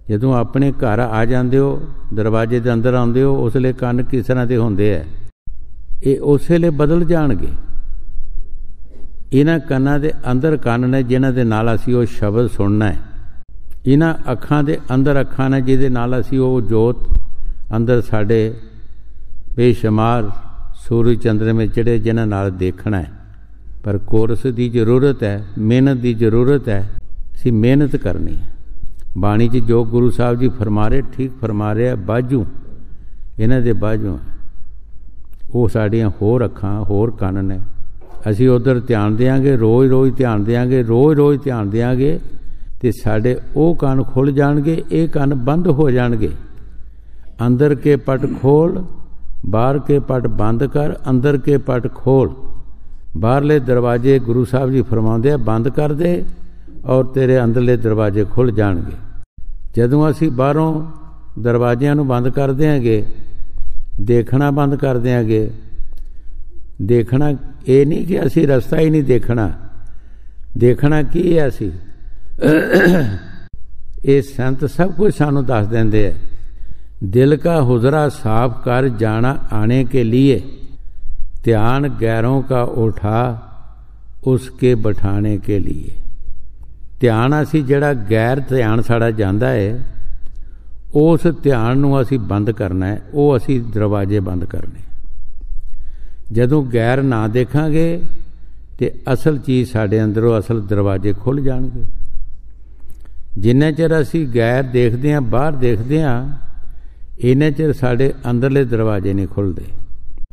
ਜਦੋਂ ਆਪਣੇ ਘਰ ਆ ਜਾਂਦੇ ਹੋ, ਦਰਵਾਜ਼ੇ ਦੇ ਅੰਦਰ ਆਉਂਦੇ ਹੋ, ਉਸ ਵੇਲੇ ਕੰਨ ਕਿਸ ਤਰ੍ਹਾਂ ਦੇ ਹੁੰਦੇ ਹੈ। ਇਹ ਉਸ ਵੇਲੇ ਬਦਲ ਜਾਣਗੇ। ਇਹਨਾਂ ਕੰਨਾਂ ਦੇ ਅੰਦਰ ਕੰਨ ਨੇ ਜਿਨ੍ਹਾਂ ਦੇ ਨਾਲ ਅਸੀਂ ਉਹ ਸ਼ਬਦ ਸੁਣਨਾ ਹੈ। ਇਹਨਾਂ ਅੱਖਾਂ ਦੇ ਅੰਦਰ ਅੱਖਾਂ ਨੇ ਜਿਹਦੇ ਨਾਲ ਅਸੀਂ ਉਹ ਜੋਤ ਅੰਦਰ ਸਾਡੇ ਬੇਸ਼ੁਮਾਰ ਸੂਰਜ ਚੰਦਰਮੇ ਜਿਹੜੇ ਜਿਨ੍ਹਾਂ ਨਾਲ ਦੇਖਣਾ ਹੈ। ਪਰ ਕੋਰਸ ਦੀ ਜ਼ਰੂਰਤ ਹੈ, ਮਿਹਨਤ ਦੀ ਜ਼ਰੂਰਤ ਹੈ। ਅਸੀਂ ਮਿਹਨਤ ਕਰਨੀ ਹੈ। ਬਾਣੀ 'ਚ ਜੋ ਗੁਰੂ ਸਾਹਿਬ ਜੀ ਫਰਮਾ ਰਹੇ, ਠੀਕ ਫਰਮਾ ਰਹੇ, ਬਾਝੂ ਇਹਨਾਂ ਦੇ ਬਾਝੂ ਉਹ ਸਾਡੀਆਂ ਹੋਰ ਅੱਖਾਂ, ਹੋਰ ਕੰਨ ਨੇ। ਅਸੀਂ ਉੱਧਰ ਧਿਆਨ ਦਿਆਂਗੇ, ਰੋਜ਼-ਰੋਜ਼ ਧਿਆਨ ਦਿਆਂਗੇ, ਰੋਜ਼-ਰੋਜ਼ ਧਿਆਨ ਦਿਆਂਗੇ, ਤੇ ਸਾਡੇ ਉਹ ਕੰਨ ਖੁੱਲ੍ਹ ਜਾਣਗੇ, ਇਹ ਕੰਨ ਬੰਦ ਹੋ ਜਾਣਗੇ। ਅੰਦਰ ਕੇ ਪਟ ਖੋਲ, ਬਾਹਰ ਕੇ ਪਟ ਬੰਦ ਕਰ, ਅੰਦਰ ਕੇ ਪਟ ਖੋਲ। ਬਾਹਰਲੇ ਦਰਵਾਜ਼ੇ ਗੁਰੂ ਸਾਹਿਬ ਜੀ ਫਰਮਾਉਂਦੇ ਆ ਬੰਦ ਕਰ ਦੇ, ਔਰ ਤੇਰੇ ਅੰਦਰਲੇ ਦਰਵਾਜ਼ੇ ਖੁੱਲ੍ਹ ਜਾਣਗੇ। ਜਦੋਂ ਅਸੀਂ ਬਾਹਰੋਂ ਦਰਵਾਜ਼ਿਆਂ ਨੂੰ ਬੰਦ ਕਰ ਦਿਆਂਗੇ, ਦੇਖਣਾ ਬੰਦ ਕਰ ਦਿਆਂਗੇ, ਦੇਖਣਾ ਇਹ ਨਹੀਂ ਕਿ ਅਸੀਂ ਰਸਤਾ ਹੀ ਨਹੀਂ ਦੇਖਣਾ, ਦੇਖਣਾ ਕੀ ਹੈ ਅਸੀਂ, ਇਹ ਸੰਤ ਸਭ ਕੁਝ ਸਾਨੂੰ ਦੱਸ ਦਿੰਦੇ ਹੈ। दिल का हुजरा साफ कर जाना आने के लिए, ध्यान गैरों का उठा उसके बिठाने के लिए। ध्यान असी जिहड़ा गैर ध्यान साड़ा जांदा है, उस ध्यान नूं असी बंद करना है, वो असी दरवाजे बंद करने। जदों गैर ना देखांगे तो असल चीज़ साडे अंदरों असल दरवाजे खुल जाणगे। जिन्ने चिर असी गैर देखते हैं, बाहर देखते हैं, इन्ने चिर साडे अंदरले दरवाजे नहीं खुलते।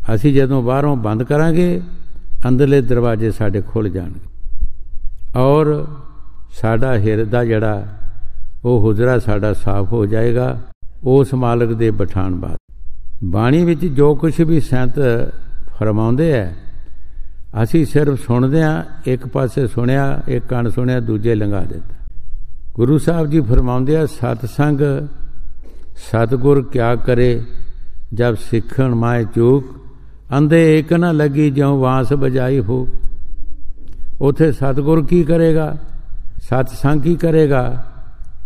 असी जदों बाहरों बंद करांगे, अंदरले दरवाजे साडे खुल जाणगे और साडा हिरदा जिहड़ा वो हुजरा साडा साफ हो जाएगा उस मालक दे बिठाण बाद। बाणी विच जो कुछ भी संत फरमाउंदे है, असी सिर्फ सुणदे हां, एक पासे सुणिया, एक कण सुणिया, दूजे लंघा दिता। गुरु साहब जी फरमाउंदे आ, सतसंग सतगुर क्या करे जब सिखण माए चूक, अंधे एक न लगी ज्यों वांस बजाई फूक। उथे सतगुर की करेगा, सतसंग की करेगा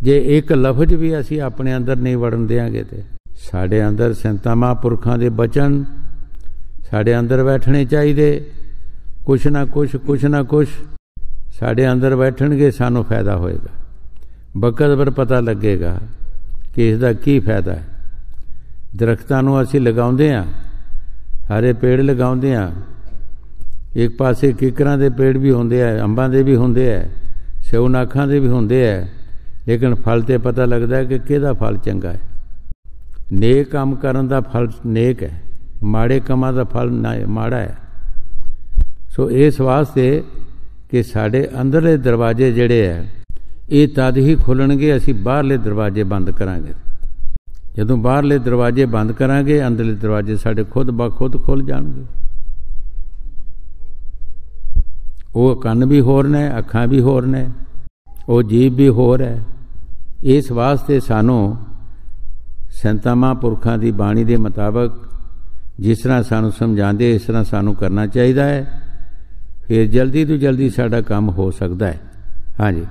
जे एक लफज भी असी अपने अंदर नहीं वड़न देंगे। तो साढ़े अंदर संतां महापुरखां दे बचन साढ़े अंदर बैठने चाहिए। कुछ ना कुछ साढ़े अंदर बैठणगे, सानू फायदा होएगा। बकत पर पता लगेगा कि इसका की फायदा है। दरख्तां नूं असीं लगाउंदे हां, सारे पेड़ लगाउंदे हां, एक पासे किकरां दे पेड़ भी होंदे है, अंबां दे भी होंदे है, सिउनाखां दे भी होंदे है, लेकिन फल ते पता लगदा है कि किहदा फल चंगा है। नेक काम करन दा फल नेक है, माड़े कामां दा फल माड़ा है। सो इस वास्ते कि साडे अंदरले दरवाजे जिहड़े है ये तद ही खुलणगे असी बाहरले दरवाजे बंद करांगे। जदों बाहरले दरवाजे बंद करांगे, अंदरले दरवाजे साडे खुद ब खुद खुल जाणगे। वो कंन भी होर ने, अखां भी होर ने, वो जीभ भी होर है। इस वास्ते सानू संतां महापुरखां दी बाणी दे मुताबक जिस तरह सानू समझांदे इस तरह सानू करना चाहिए है, फिर जल्दी तो जल्दी साडा काम हो सकता है। हाँ जी।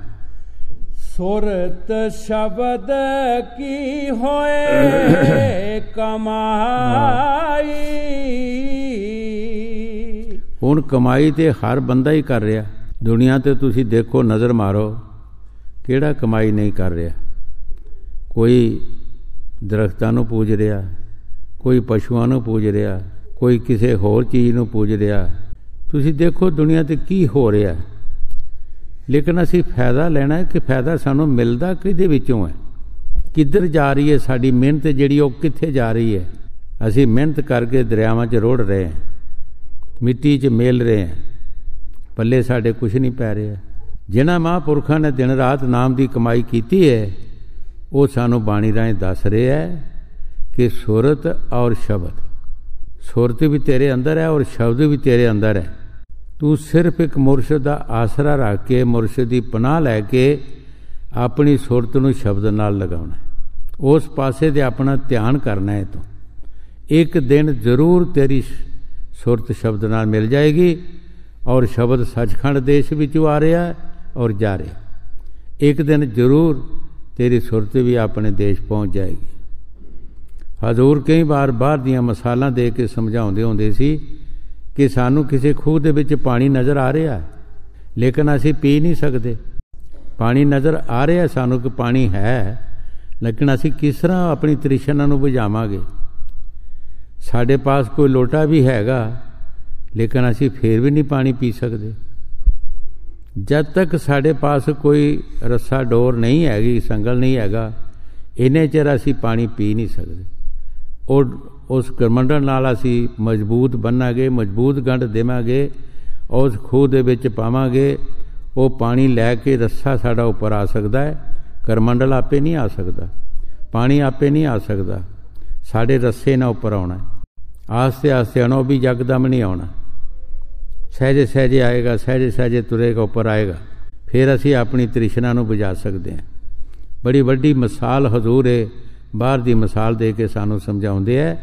सुरत शब्द की होए कमाई। हुण कमाई ते हर बंदा ही कर रहा। दुनिया ते तुसी देखो, नज़र मारो, किहड़ा कमाई नहीं कर रहा। कोई दरख्तां नूं पूज रहा, कोई पशुआं नूं पूज रहा, कोई किसी होर चीज़ नूं पूज रहा। तुसी देखो दुनिया ते की हो रहा है, लेकिन असी फायदा लेना है कि फायदा सानू मिलदा किहदे विचों है, किधर जा रही है साडी मेहनत जिहड़ी वो कित्थे जा रही है। असी मेहनत करके दरियावां 'च रोड़ रहे हैं, मिट्टी 'च मेल रहे हैं, पल्ले साडे कुछ नहीं पै रहा। जिन्हां महापुरखां ने दिन रात नाम की कमाई की है, वो सानू बाणी राहें दस रहे है कि सुरत और शब्द, सुरत भी तेरे अंदर है और शब्द भी तेरे अंदर है। तू सिर्फ एक मुरशद का आसरा रख के, मुरशद की पनाह लैके अपनी सुरत नूं शब्द नाल लगाउणा है, उस पासे ते अपना ध्यान करना है। तो एक दिन जरूर तेरी सुरत शब्द नाल मिल जाएगी और शब्द सचखंड देश विचों आ रहा है और जा रहा। एक दिन जरूर तेरी सुरत भी अपने देश पहुँच जाएगी। हजूर कई बार बाहर दियां मिसालां दे के समझाउंदे हुंदे सी कि सानू किसी खूह दे विच पानी नज़र आ रहा है, लेकिन असी पी नहीं सकते। पानी नज़र आ रहा है सानू कि पानी है, लेकिन असी किस तरह अपनी तृष्णा नूं बुझावांगे। साडे पास कोई लोटा भी हैगा, लेकिन असी फिर भी नहीं पानी पी सकते। जब तक साडे पास कोई रस्सा डोर नहीं हैगी, संगल नहीं हैगा, इन्ने चिर असी पानी पी नहीं सकते। और उस करमंडल नाल असी मजबूत बनांगे, मजबूत गंढ देवांगे, उस खूह दे विच पावांगे, वो पानी लैके रस्सा साडा उपर आ सकता है। करमंडल आपे नहीं आ सकता, पानी आपे नहीं आ सकता, साडे रस्से ना उपर आउणा। आस्ते आस्ते आना, भी यकदम नहीं आना, सहजे सहजे आएगा, सहजे सहजे तुरेगा, ऊपर आएगा। ਫਿਰ ਅਸੀਂ ਆਪਣੀ ਤ੍ਰਿਸ਼ਨਾ ਨੂੰ ਬੁਝਾ ਸਕਦੇ ਹਾਂ। ਬੜੀ ਵੱਡੀ ਮਿਸਾਲ ਹਜ਼ੂਰ ਇਹ ਬਾਹਰ ਦੀ ਮਿਸਾਲ ਦੇ ਕੇ ਸਾਨੂੰ ਸਮਝਾਉਂਦੇ ਹੈ।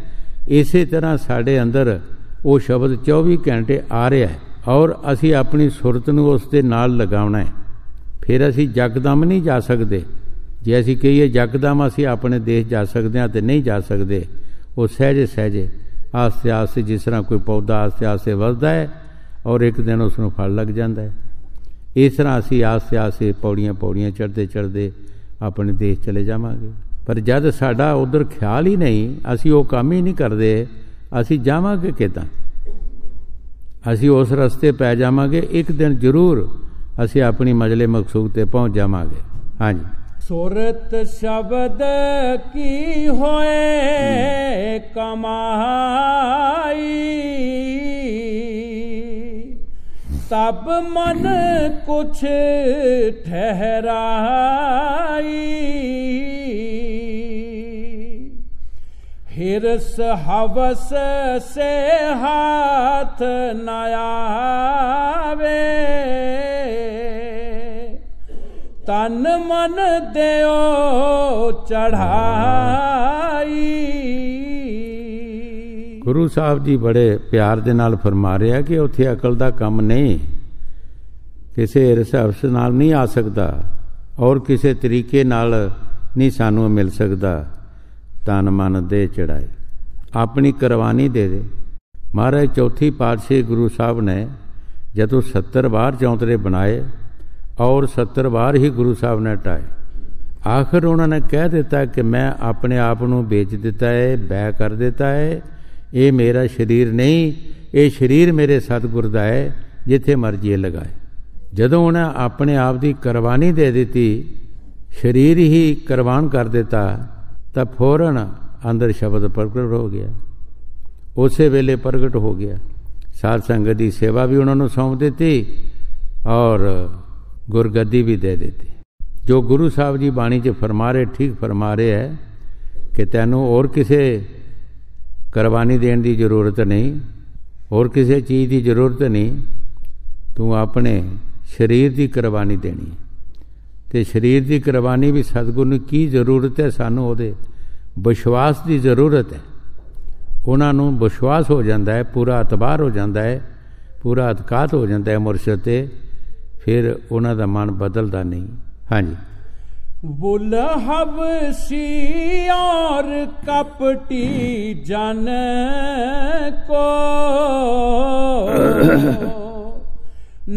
ਇਸੇ ਤਰ੍ਹਾਂ ਸਾਡੇ ਅੰਦਰ ਉਹ ਸ਼ਬਦ 24 ਘੰਟੇ ਆ ਰਿਹਾ ਹੈ ਔਰ ਅਸੀਂ ਆਪਣੀ ਸੁਰਤ ਨੂੰ ਉਸ ਦੇ ਨਾਲ ਲਗਾਉਣਾ ਹੈ। ਫਿਰ ਅਸੀਂ ਯਕਦਮ ਨਹੀਂ ਜਾ ਸਕਦੇ। ਜੇ ਅਸੀਂ ਕਹੀਏ ਯਕਦਮ ਅਸੀਂ ਆਪਣੇ ਦੇਸ਼ ਜਾ ਸਕਦੇ ਹਾਂ ਤੇ ਨਹੀਂ ਜਾ ਸਕਦੇ। ਉਹ ਸਹਿਜੇ ਸਹਿਜੇ ਆਸਤੇ ਆਸਤੇ, ਜਿਸ ਤਰ੍ਹਾਂ ਕੋਈ ਪੌਦਾ ਆਸਤੇ ਆਸਤੇ ਵੱਧਦਾ ਹੈ ਔਰ ਇੱਕ ਦਿਨ ਉਸ ਨੂੰ ਫਲ ਲੱਗ ਜਾਂਦਾ ਹੈ, ਇਸ ਤਰ੍ਹਾਂ ਅਸੀਂ ਆਸਤੇ ਆਸਤੇ ਪੌੜੀਆਂ ਪੌੜੀਆਂ ਚੜ੍ਹਦੇ ਚੜ੍ਹਦੇ ਆਪਣੇ ਦੇਸ਼ ਚਲੇ ਜਾਵਾਂਗੇ। ਪਰ ਜਦ ਸਾਡਾ ਉੱਧਰ ਖਿਆਲ ਹੀ ਨਹੀਂ, ਅਸੀਂ ਉਹ ਕੰਮ ਹੀ ਨਹੀਂ ਕਰਦੇ, ਅਸੀਂ ਜਾਵਾਂਗੇ ਕਿੱਦਾਂ? ਅਸੀਂ ਉਸ ਰਸਤੇ ਪੈ ਜਾਵਾਂਗੇ। ਇੱਕ ਦਿਨ ਜ਼ਰੂਰ ਅਸੀਂ ਆਪਣੀ ਮੰਜ਼ਿਲ ਮਕਸੂਦ ਤੇ ਪਹੁੰਚ ਜਾਵਾਂਗੇ। ਹਾਂਜੀ। ਸੁਰਤ ਸ਼ਬਦ ਕੀ ਹੋਏ ਕਮਾਈ, ਤਬ ਮਨ ਕੁਛ ਠਹਿਰਾਈ। हिरस हवस से हाथ न आवे, तन मन देओ चढ़ाई। ਗੁਰੂ ਸਾਹਿਬ ਜੀ ਬੜੇ ਪਿਆਰ ਦੇ ਨਾਲ ਫਰਮਾ ਰਿਹਾ ਕਿ ਉੱਥੇ ਅਕਲ ਦਾ ਕੰਮ ਨਹੀਂ, ਕਿਸੇ ਹਿਰਸ ਹਵਸ ਨਾਲ ਨਹੀਂ ਆ ਸਕਦਾ ਔਰ ਕਿਸੇ ਤਰੀਕੇ ਨਾਲ ਨਹੀਂ ਸਾਨੂੰ ਮਿਲ ਸਕਦਾ। ਤਨ ਮਨ ਦੇ ਚੜਾਏ, ਆਪਣੀ ਕੁਰਬਾਨੀ ਦੇ ਦੇ। ਮਹਾਰਾਜ ਚੌਥੀ ਪਾਤਸ਼ਾਹੀ ਗੁਰੂ ਸਾਹਿਬ ਨੇ ਜਦੋਂ 70 ਵਾਰ ਚੌਂਤਰੇ ਬਣਾਏ ਔਰ 70 ਵਾਰ ਹੀ ਗੁਰੂ ਸਾਹਿਬ ਨੇ ਢਾਏ। ਆਖਰ ਉਹਨਾਂ ਨੇ ਕਹਿ ਦਿੱਤਾ ਕਿ ਮੈਂ ਆਪਣੇ ਆਪ ਨੂੰ ਵੇਚ ਦਿੱਤਾ ਹੈ, ਬੈ ਕਰ ਦਿੱਤਾ ਹੈ। ਇਹ ਮੇਰਾ ਸਰੀਰ ਨਹੀਂ, ਇਹ ਸਰੀਰ ਮੇਰੇ ਸਤਿਗੁਰ ਦਾ ਹੈ, ਜਿੱਥੇ ਮਰਜ਼ੀ ਇਹ ਲਗਾਏ। ਜਦੋਂ ਉਹਨੇ ਆਪਣੇ ਆਪ ਦੀ ਕੁਰਬਾਨੀ ਦੇ ਦਿੱਤੀ, ਸਰੀਰ ਹੀ ਕੁਰਬਾਨ ਕਰ ਦਿੱਤਾ, ਤਾਂ ਫੌਰਨ ਅੰਦਰ ਸ਼ਬਦ ਪ੍ਰਗਟ ਹੋ ਗਿਆ। ਉਸੇ ਵੇਲੇ ਪ੍ਰਗਟ ਹੋ ਗਿਆ। ਸਾਧ ਸੰਗਤ ਦੀ ਸੇਵਾ ਵੀ ਉਹਨਾਂ ਨੂੰ ਸੌਂਪ ਦਿੱਤੀ ਔਰ ਗੁਰਗੱਦੀ ਵੀ ਦੇ ਦਿੱਤੀ। ਜੋ ਗੁਰੂ ਸਾਹਿਬ ਜੀ ਬਾਣੀ 'ਚ ਫਰਮਾ ਰਹੇ, ਠੀਕ ਫਰਮਾ ਰਹੇ ਹੈ ਕਿ ਤੈਨੂੰ ਹੋਰ ਕਿਸੇ ਕੁਰਬਾਨੀ ਦੇਣ ਦੀ ਜ਼ਰੂਰਤ ਨਹੀਂ, ਹੋਰ ਕਿਸੇ ਚੀਜ਼ ਦੀ ਜ਼ਰੂਰਤ ਨਹੀਂ, ਤੂੰ ਆਪਣੇ ਸਰੀਰ ਦੀ ਕੁਰਬਾਨੀ ਦੇਣੀ ਹੈ। ਤੇ ਸਰੀਰ ਦੀ ਕੁਰਬਾਨੀ ਵੀ ਸਤਿਗੁਰੂ ਨੂੰ ਕੀ ਜ਼ਰੂਰਤ ਹੈ? ਸਾਨੂੰ ਉਹਦੇ ਵਿਸ਼ਵਾਸ ਦੀ ਜ਼ਰੂਰਤ ਹੈ। ਉਹਨਾਂ ਨੂੰ ਵਿਸ਼ਵਾਸ ਹੋ ਜਾਂਦਾ ਹੈ, ਪੂਰਾ ਇਤਬਾਰ ਹੋ ਜਾਂਦਾ ਹੈ, ਪੂਰਾ ਅਤਕਾਤ ਹੋ ਜਾਂਦਾ ਹੈ ਮੁਰਸ਼ਦ ਤੇ, ਫਿਰ ਉਹਨਾਂ ਦਾ ਮਨ ਬਦਲਦਾ ਨਹੀਂ। ਹਾਂਜੀ। बुलहब सी और कपटी जन को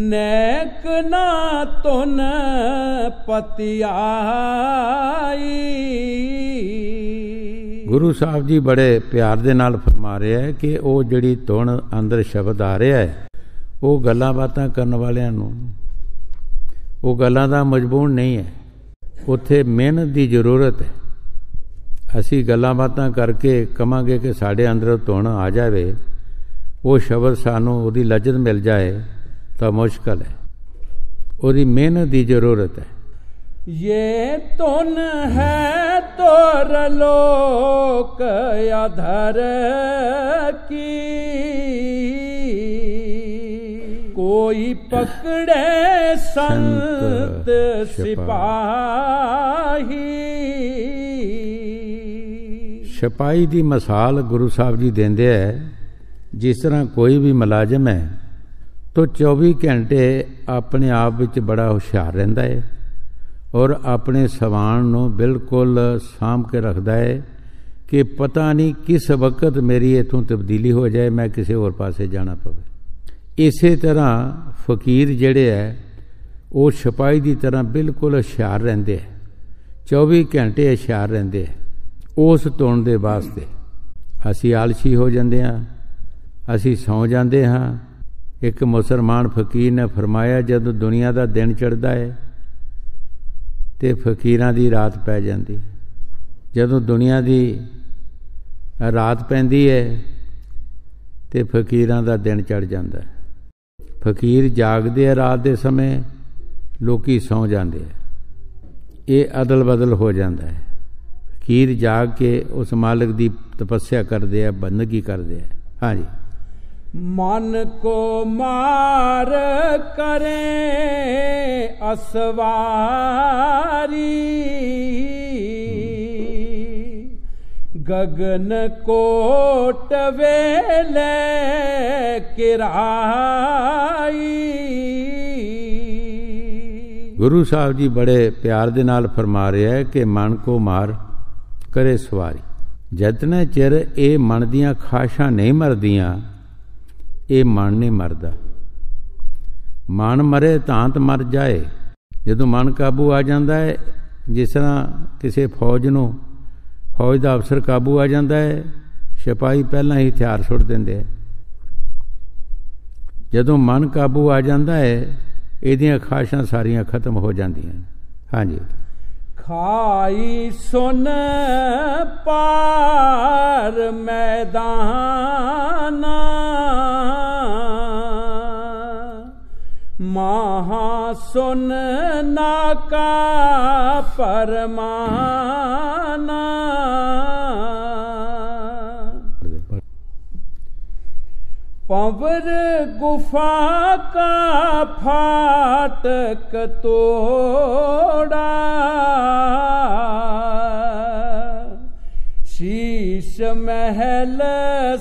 नेक ना तुन पतियाई। ਗੁਰੂ ਸਾਹਿਬ ਜੀ ਬੜੇ ਪਿਆਰ ਦੇ ਨਾਲ ਫਰਮਾ ਰਿਹਾ ਹੈ ਕਿ ਉਹ ਜਿਹੜੀ ਧੁਨ ਅੰਦਰ ਸ਼ਬਦ ਆ ਰਿਹਾ ਹੈ, ਉਹ ਗੱਲਾਂ ਬਾਤਾਂ ਕਰਨ ਵਾਲਿਆਂ ਨੂੰ, ਉਹ ਗੱਲਾਂ ਦਾ ਮਜਬੂਰ ਨਹੀਂ ਹੈ। ਉੱਥੇ ਮਿਹਨਤ ਦੀ ਜ਼ਰੂਰਤ ਹੈ। ਅਸੀਂ ਗੱਲਾਂ ਬਾਤਾਂ ਕਰਕੇ ਕਵਾਂਗੇ ਕਿ ਸਾਡੇ ਅੰਦਰ ਧੁਨ ਆ ਜਾਵੇ, ਉਹ ਸ਼ਬਦ ਸਾਨੂੰ ਉਹਦੀ ਲਜ਼ਤ ਮਿਲ ਜਾਏ ਤਾਂ ਮੁਸ਼ਕਲ ਹੈ। ਉਹਦੀ ਮਿਹਨਤ ਦੀ ਜ਼ਰੂਰਤ ਹੈ। ये तुन है तोर लोक अधर की, कोई पकड़े संत सिपाही। ਸਿਪਾਹੀ ਦੀ ਮਿਸਾਲ ਗੁਰੂ ਸਾਹਿਬ ਜੀ ਦਿੰਦੇ ਹੈ। ਜਿਸ ਤਰ੍ਹਾਂ ਕੋਈ ਵੀ ਮੁਲਾਜ਼ਮ ਹੈ ਤਾਂ 24 ਘੰਟੇ ਆਪਣੇ ਆਪ ਵਿੱਚ ਬੜਾ ਹੁਸ਼ਿਆਰ ਰਹਿੰਦਾ ਹੈ ਔਰ ਆਪਣੇ ਸਵਾਨ ਨੂੰ ਬਿਲਕੁਲ ਸਾਂਭ ਕੇ ਰੱਖਦਾ ਹੈ ਕਿ ਪਤਾ ਨਹੀਂ ਕਿਸ ਵਕਤ ਮੇਰੀ ਇੱਥੋਂ ਤਬਦੀਲੀ ਹੋ ਜਾਏ, ਮੈਂ ਕਿਸੇ ਹੋਰ ਪਾਸੇ ਜਾਣਾ ਪਵੇ। ਇਸੇ ਤਰ੍ਹਾਂ ਫਕੀਰ ਜਿਹੜੇ ਹੈ ਉਹ ਸਿਪਾਹੀ ਦੀ ਤਰ੍ਹਾਂ ਬਿਲਕੁਲ ਹੁਸ਼ਿਆਰ ਰਹਿੰਦੇ ਹੈ, 24 ਘੰਟੇ ਹੁਸ਼ਿਆਰ ਰਹਿੰਦੇ ਹੈ ਉਸ ਧੁਨ ਦੇ ਵਾਸਤੇ। ਅਸੀਂ ਆਲਸੀ ਹੋ ਜਾਂਦੇ ਹਾਂ, ਅਸੀਂ ਸੌਂ ਜਾਂਦੇ ਹਾਂ। ਇੱਕ ਮੁਸਲਮਾਨ ਫਕੀਰ ਨੇ ਫਰਮਾਇਆ, ਜਦੋਂ ਦੁਨੀਆ ਦਾ ਦਿਨ ਚੜ੍ਹਦਾ ਹੈ ਤੇ ਫਕੀਰਾਂ ਦੀ ਰਾਤ ਪੈ ਜਾਂਦੀ। ਜਦੋਂ ਦੁਨੀਆ ਦੀ ਰਾਤ ਪੈਂਦੀ ਹੈ ਤੇ ਫਕੀਰਾਂ ਦਾ ਦਿਨ ਚੜ੍ਹ ਜਾਂਦਾ। ਫਕੀਰ ਜਾਗਦੇ ਆ ਰਾਤ ਦੇ ਸਮੇਂ, ਲੋਕੀ ਸੌਂ ਜਾਂਦੇ ਆ। ਇਹ ਅਦਲ ਬਦਲ ਹੋ ਜਾਂਦਾ ਹੈ। ਫਕੀਰ ਜਾਗ ਕੇ ਉਸ ਮਾਲਕ ਦੀ ਤਪੱਸਿਆ ਕਰਦੇ ਆ, ਬੰਦਗੀ ਕਰਦੇ ਆ। ਹਾਂਜੀ। मन को मार करें असवारी, गगन कोट वेले किराई। गुरु साहब जी बड़े प्यार दे नाल फरमा रहे है कि मन को मार करे सवारी। जितने चिर ये मन दियां खाशां नहीं मरदियां, ये मन नहीं मरदा। मन मरे तांत मर जाए। जदों मन काबू आ जाता है, जिस तरह किसी फौज नूं फौज का अफसर काबू आ जाता है, सिपाही पहला ही हथियार सुट देंदे। जदों मन काबू आ जाता है, इहदियां खाशां सारियां खत्म हो जांदियां। हाँ जी। खाई सुन पार मैदाना, महासुन नाका परमाना। पंवर गुफा का फाटक तोड़ा, शीश महल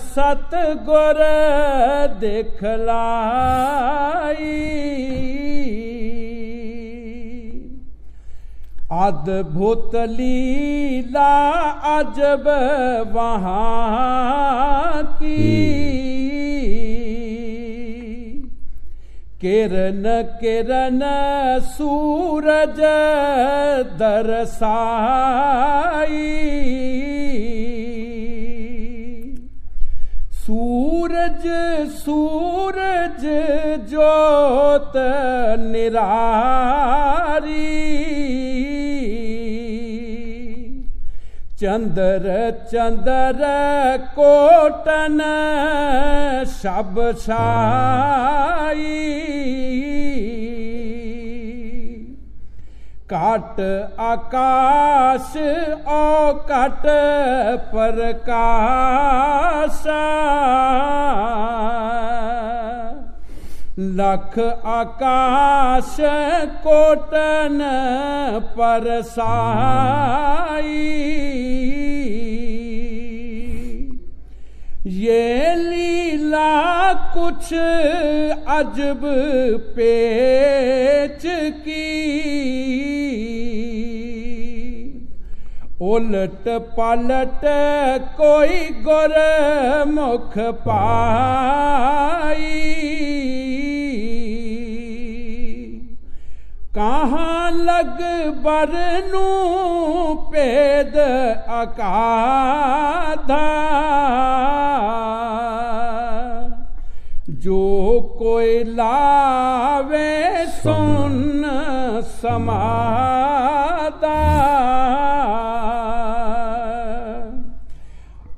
सतगुर दिखलाई। अद्भुत लीला अजब वहाँ की, किरण किरण सूरज दरसाई। सूरज सूरज ज्योत निरारी, चंदर चंदर कोटन सब छाई। काट आकाश ओ काट प्रकाश, लख आकाश कोटन परसाई। ये लीला कुछ अजब पेच की, उलट पलट कोई गुरमुख पाई। कहाँ लग बरनू पेद अकाधा, जो कोई लावे सुन समादा।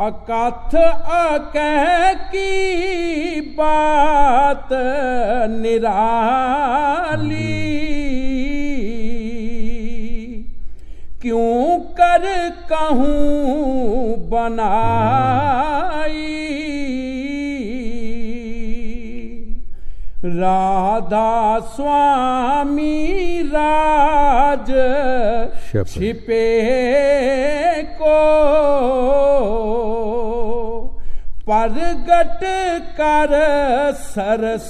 अकथ अकह की बात निराली, क्यों कर कहूँ बनाई। राधा स्वामी राज छिपे को, परगट कर सरसाई।